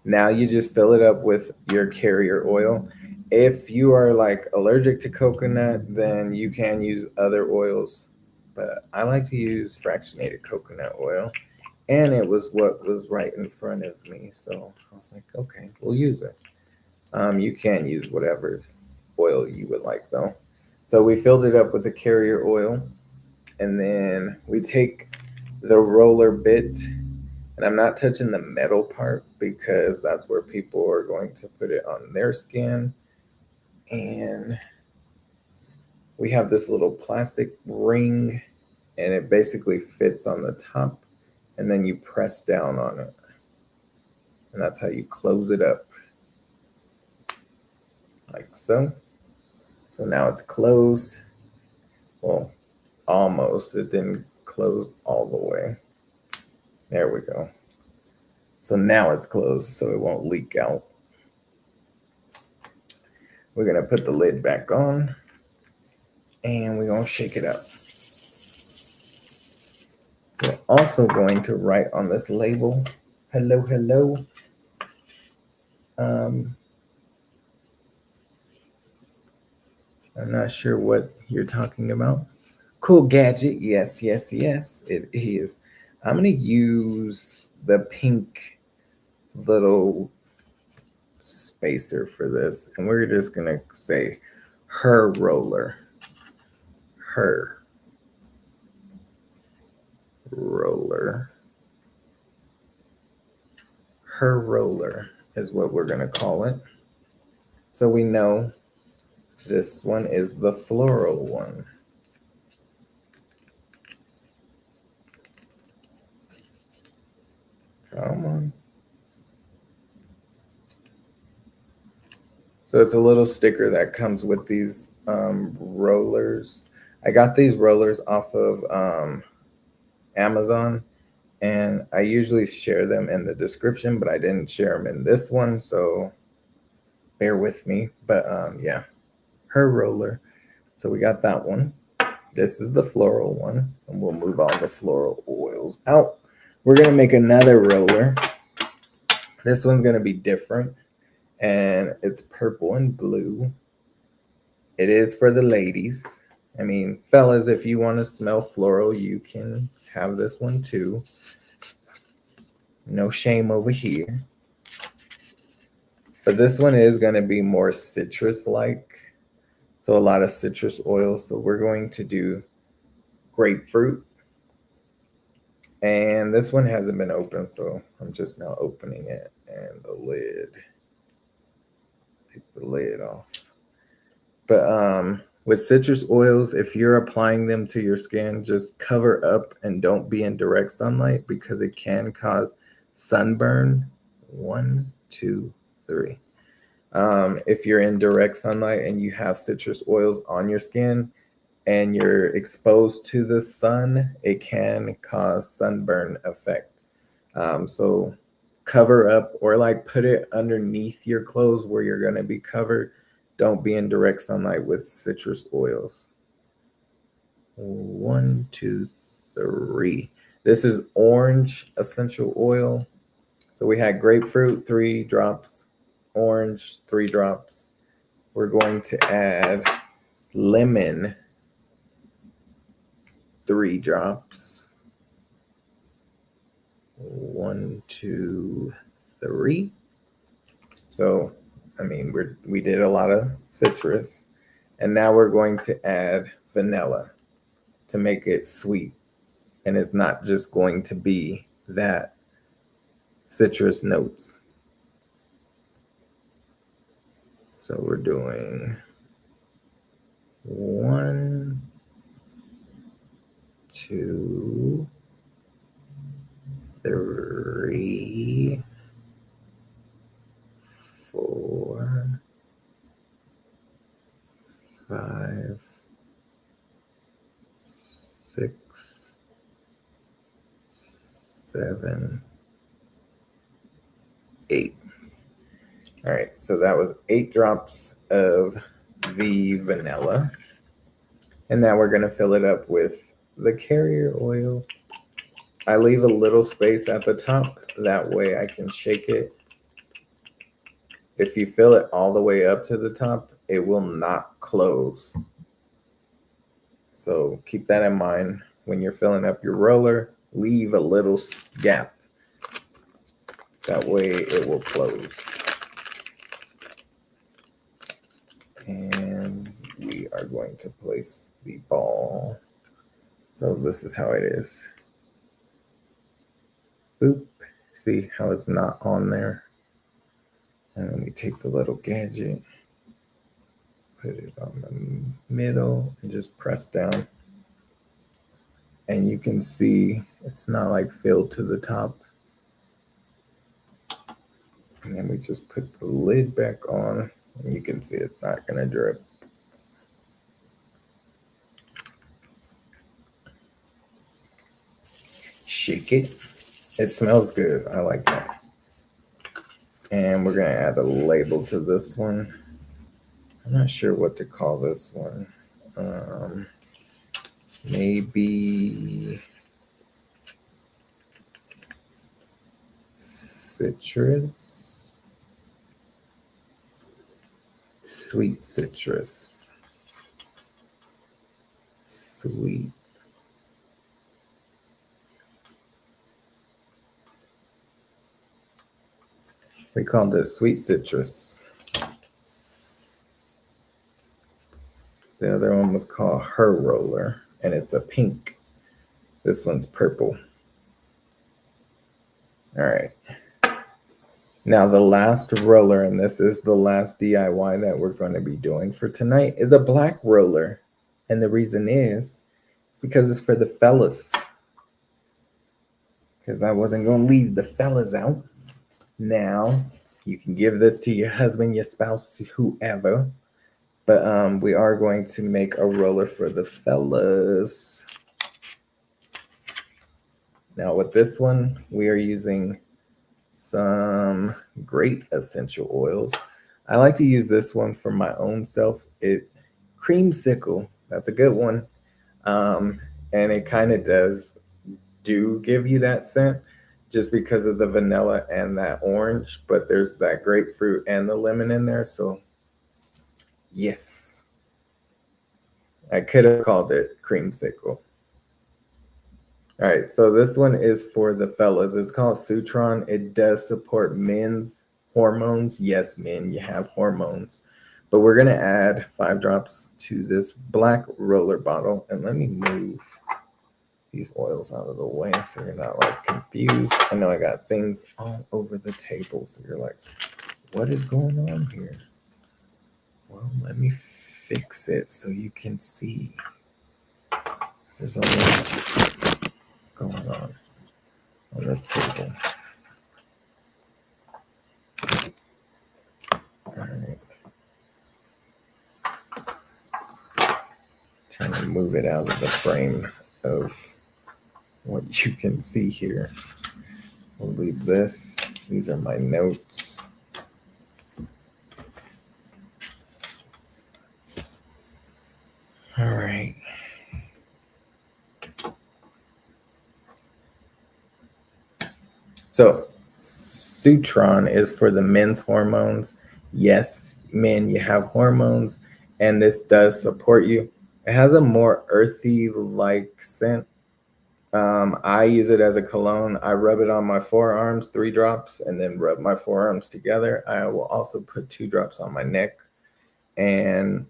Now you just fill it up with your carrier oil. If you are like allergic to coconut, then you can use other oils, but I like to use fractionated coconut oil, and it was what was right in front of me, so I was like, okay, we'll use it. You can use whatever oil you would like though. So we filled it up with the carrier oil, and then we take the roller bit, and I'm not touching the metal part because that's where people are going to put it on their skin. And we have this little plastic ring, and it basically fits on the top, and then you press down on it, and that's how you close it up, like so. So now it's closed. Well, almost. It didn't close all the way. There we go. So now it's closed, so it won't leak out. We're gonna put the lid back on, and we're gonna shake it up. We're also going to write on this label, hello, hello. I'm not sure what you're talking about. Cool gadget. Yes, yes, yes, it is. I'm going to use the pink little spacer for this, and we're just going to say her roller. Her roller. Her roller is what we're going to call it. So we know this one is the floral one. Come on. So it's a little sticker that comes with these rollers. I got these rollers off of Amazon, and I usually share them in the description, but I didn't share them in this one, so bear with me. But yeah, her roller. So we got that one. This is the floral one, and we'll move all the floral oils out. We're gonna make another roller. This one's gonna be different, and it's purple and blue. It is for the ladies. I mean, fellas, if you want to smell floral, you can have this one too. No shame over here. But this one is going to be more citrus-like. So a lot of citrus oil. So we're going to do grapefruit. And this one hasn't been opened, so I'm just now opening it. And the lid. Take the lid off. But with citrus oils, if you're applying them to your skin, just cover up and don't be in direct sunlight because it can cause sunburn. 1, 2, 3. If you're in direct sunlight and you have citrus oils on your skin and you're exposed to the sun, it can cause sunburn effect. So cover up or like put it underneath your clothes where you're going to be covered. Don't be in direct sunlight with citrus oils. 1, 2, 3. This is orange essential oil. So we had grapefruit, 3 drops, orange, 3 drops. We're going to add lemon, 3 drops. 1, 2, 3. So I mean, we did a lot of citrus, and now we're going to add vanilla to make it sweet, and it's not just going to be that citrus notes. So we're doing 1, 2, 3, 4, 5, 6, 7, 8. All right, so that was 8 drops of the vanilla. And now we're going to fill it up with the carrier oil. I leave a little space at the top. That way I can shake it if you fill it all the way up to the top, it will not close. So keep that in mind when you're filling up your roller. Leave a little gap. That way it will close. And we are going to place the ball. So this is how it is. Boop. See how it's not on there? And then we take the little gadget, put it on the middle, and just press down. And you can see it's not like filled to the top. And then we just put the lid back on, and you can see it's not gonna drip. Shake it. It smells good. I like that. And we're gonna add a label to this one. I'm not sure what to call this one. Maybe citrus, sweet citrus, sweet. We called it sweet citrus. The other one was called Her Roller, and it's a pink. This one's purple. All right. Now the last roller, and this is the last DIY that we're going to be doing for tonight, is a black roller. And the reason is because it's for the fellas. Because I wasn't going to leave the fellas out. Now, you can give this to your husband, your spouse, whoever. But we are going to make a roller for the fellas. Now with this one, we are using some great essential oils. I like to use this one for my own self. Creamsicle, that's a good one. And it kind of do give you that scent just because of the vanilla and that orange, but there's that grapefruit and the lemon in there. So yes, I could have called it creamsicle. All right, so this one is for the fellas. It's called Sutron. It does support men's hormones. Yes, men, you have hormones. But we're going to add 5 drops to this black roller bottle. And let me move these oils out of the way so you're not like confused. I know I got things all over the table, so you're like, what is going on here? Well, let me fix it so you can see. There's a lot going on this table. All right. Trying to move it out of the frame of what you can see here. We'll leave this. These are my notes. All right. So, Sutron is for the men's hormones. Yes, men, you have hormones, and this does support you. It has a more earthy-like scent. I use it as a cologne. I rub it on my forearms, 3 drops, and then rub my forearms together. I will also put 2 drops on my neck, and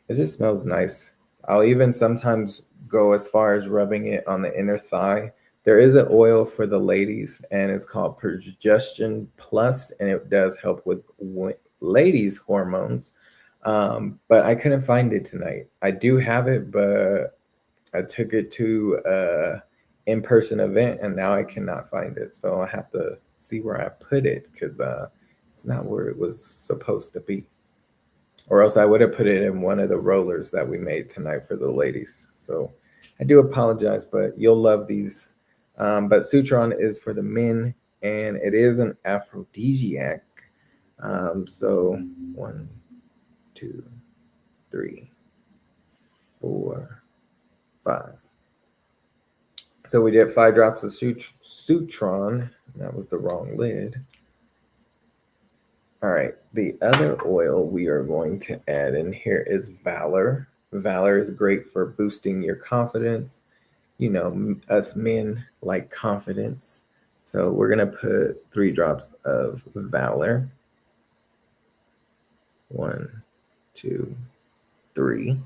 it just smells nice. I'll even sometimes go as far as rubbing it on the inner thigh. There is an oil for the ladies, and it's called Progestin Plus, and it does help with ladies' hormones. But I couldn't find it tonight. I do have it, but I took it to an in-person event, and now I cannot find it. So I have to see where I put it because it's not where it was supposed to be. Or else I would have put it in one of the rollers that we made tonight for the ladies. So I do apologize, but you'll love these. But Sutron is for the men, and it is an aphrodisiac. So 1, 2, 3, 4, 5. So we did 5 drops of Sutron. That was the wrong lid. All right, the other oil we are going to add in here is Valor. Valor is great for boosting your confidence. You know, us men like confidence. So we're going to put 3 drops of Valor. 1, 2, 3.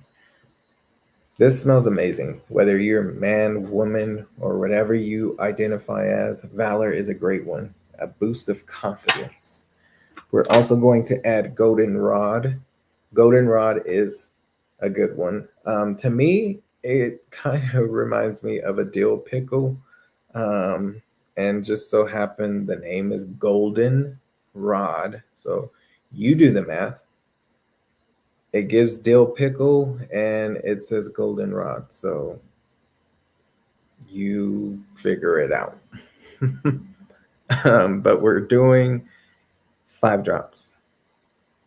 This smells amazing. Whether you're man, woman, or whatever you identify as, Valor is a great one. A boost of confidence. We're also going to add Goldenrod. Goldenrod is a good one. To me, it kind of reminds me of a dill pickle. And just so happened the name is Golden Rod. So you do the math. It gives dill pickle and it says goldenrod. So you figure it out. But we're doing 5 drops.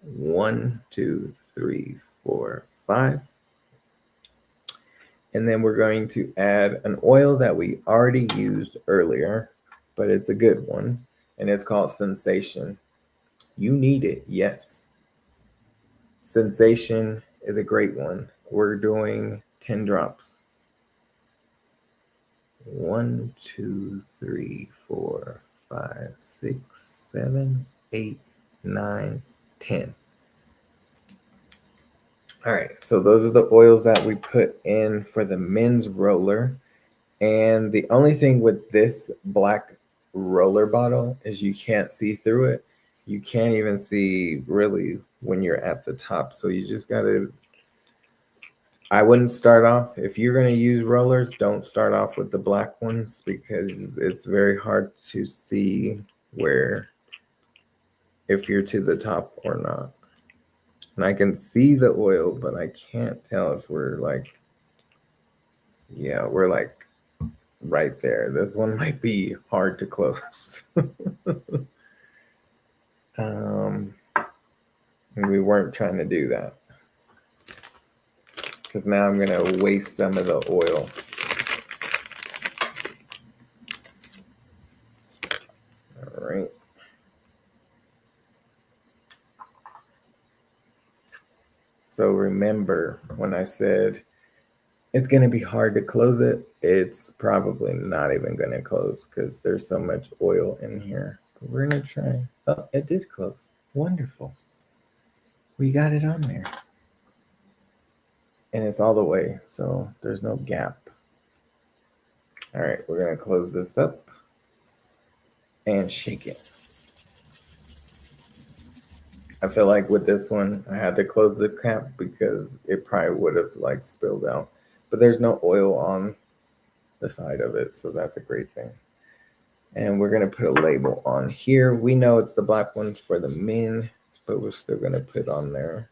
1, 2, 3, 4, 5. And then we're going to add an oil that we already used earlier, but it's a good one. And it's called Sensation. You need it, yes. Sensation is a great one. We're doing 10 drops. 1, 2, 3, 4, 5, 6, 7, 8, 9, 10. All right, so those are the oils that we put in for the men's roller. And the only thing with this black roller bottle is you can't see through it. You can't even see really when you're at the top. So you just got to, I wouldn't start off, if you're going to use rollers, don't start off with the black ones because it's very hard to see where, if you're to the top or not. And I can see the oil, but I can't tell if we're like, yeah, we're like right there. This one might be hard to close. We weren't trying to do that because now I'm going to waste some of the oil. All right. So remember when I said it's going to be hard to close it, it's probably not even going to close because there's so much oil in here. But we're going to try. Oh, it did close. Wonderful. We got it on there. And it's all the way, so there's no gap. All right, we're going to close this up and shake it. I feel like with this one, I had to close the cap because it probably would have like spilled out. But there's no oil on the side of it, so that's a great thing. And we're going to put a label on here. We know it's the black ones for the men, but we're still going to put on there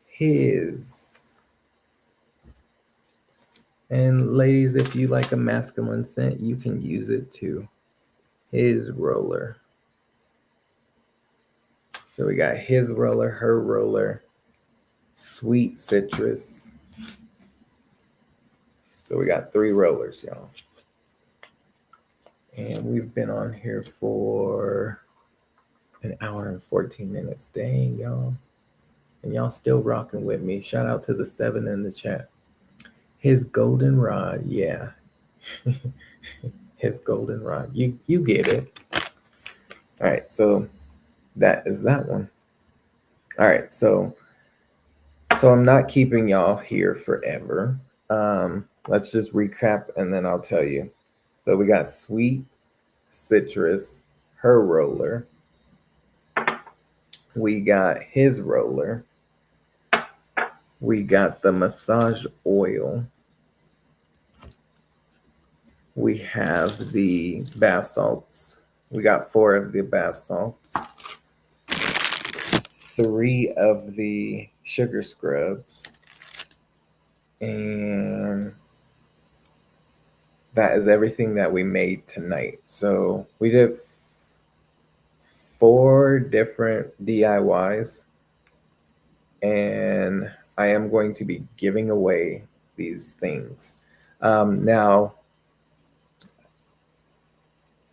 his. And ladies, if you like a masculine scent, you can use it too. His roller. So we got his roller, her roller, sweet citrus. So we got 3 rollers, y'all. And we've been on here for an hour and 14 minutes. Dang, y'all. And y'all still rocking with me. Shout out to the 7 in the chat. His goldenrod, yeah. His goldenrod. You get it. All right, so that is that one. All right, so I'm not keeping y'all here forever. Let's just recap and then I'll tell you. So we got sweet citrus, her roller. We got his roller. We got the massage oil. We have the bath salts. We got 4 of the bath salts. 3 of the sugar scrubs. And that is everything that we made tonight. So we did 4 different DIYs. And I am going to be giving away these things. Now,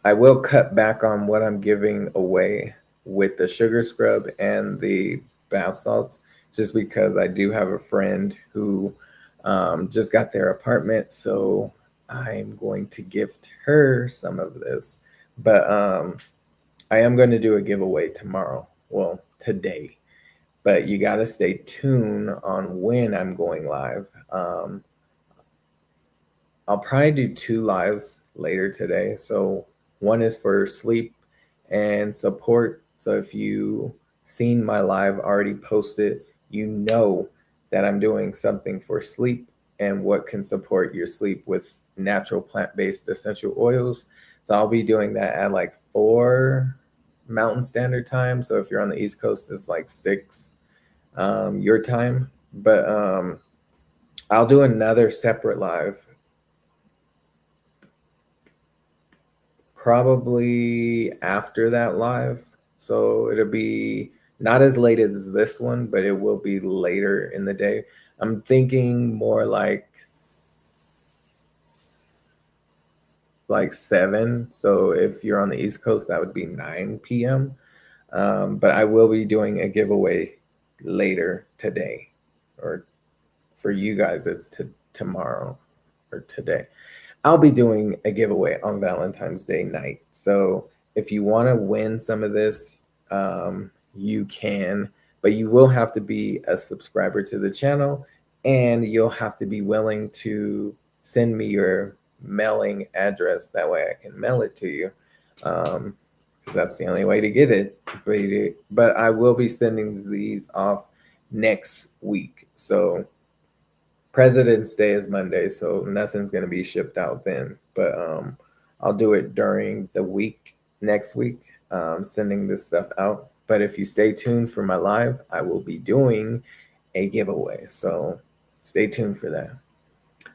I will cut back on what I'm giving away with the sugar scrub and the bath salts, just because I do have a friend who just got their apartment, so I'm going to gift her some of this. But I am going to do a giveaway tomorrow. Well, today. But you got to stay tuned on when I'm going live. I'll probably do 2 lives later today. So one is for sleep and support. So if you seen my live already posted, you know that I'm doing something for sleep and what can support your sleep with natural plant-based essential oils. So I'll be doing that at like 4 Mountain Standard Time. So if you're on the East Coast, it's like 6 your time. But I'll do another separate live probably after that live. So it'll be not as late as this one, but it will be later in the day. I'm thinking more like 7. So if you're on the East Coast, that would be 9 p.m. But I will be doing a giveaway later today, or for you guys, it's tomorrow or today. I'll be doing a giveaway on Valentine's Day night. So if you want to win some of this, you can, but you will have to be a subscriber to the channel, and you'll have to be willing to send me your mailing address. That way I can mail it to you. Because that's the only way to get it. But I will be sending these off next week. So President's Day is Monday, so nothing's going to be shipped out then. But I'll do it during the week, next week, sending this stuff out. But if you stay tuned for my live, I will be doing a giveaway. So stay tuned for that.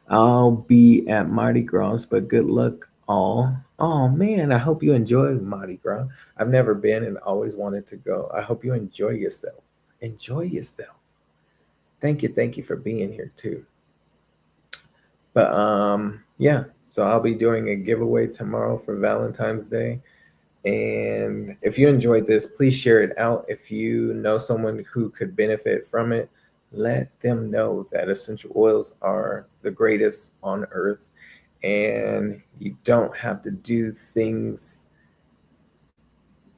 I'll be at Mardi Gras, but good luck all. Oh man, I hope you enjoyed Mardi Gras. I've never been and always wanted to go. I hope you enjoy yourself. Enjoy yourself. Thank you for being here too. But yeah, so I'll be doing a giveaway tomorrow for Valentine's Day. And if you enjoyed this, please share it out. If you know someone who could benefit from it, let them know that essential oils are the greatest on earth, and you don't have to do things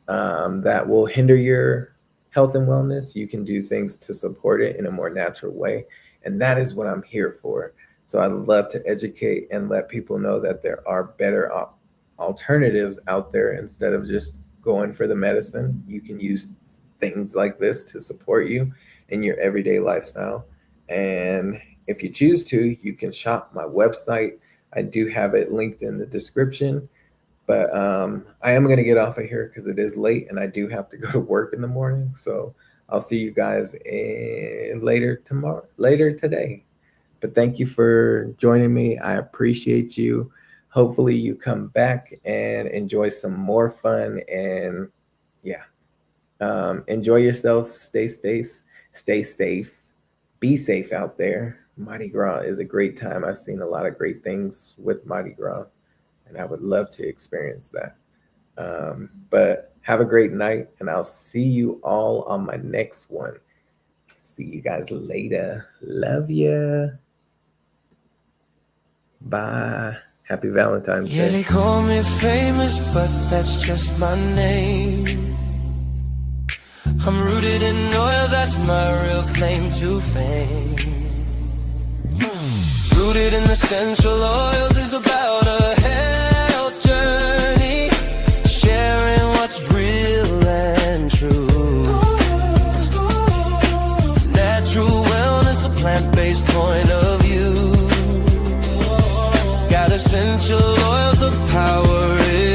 that will hinder your health and wellness. You can do things to support it in a more natural way, and that is what I'm here for. So I love to educate and let people know that there are better alternatives out there. Instead of just going for the medicine, you can use things like this to support you in your everyday lifestyle. And if you choose to, you can shop my website. I do have it linked in the description. But I am going to get off of here because it is late and I do have to go to work in the morning. So I'll see you guys later today. But thank you for joining me. I appreciate you. Hopefully you come back and enjoy some more fun. And yeah, enjoy yourself. Stay safe. Be safe out there. Mardi Gras is a great time. I've seen a lot of great things with Mardi Gras, and I would love to experience that. But have a great night, and I'll see you all on my next one. See you guys later. Love ya. Bye. Happy Valentine's Day. Yeah, they call me famous, but that's just my name. I'm rooted in oil, that's my real claim to fame. Rooted in essential oils is about a health journey, sharing what's real and true. Natural wellness, a plant-based point of view. Got essential oils, the power is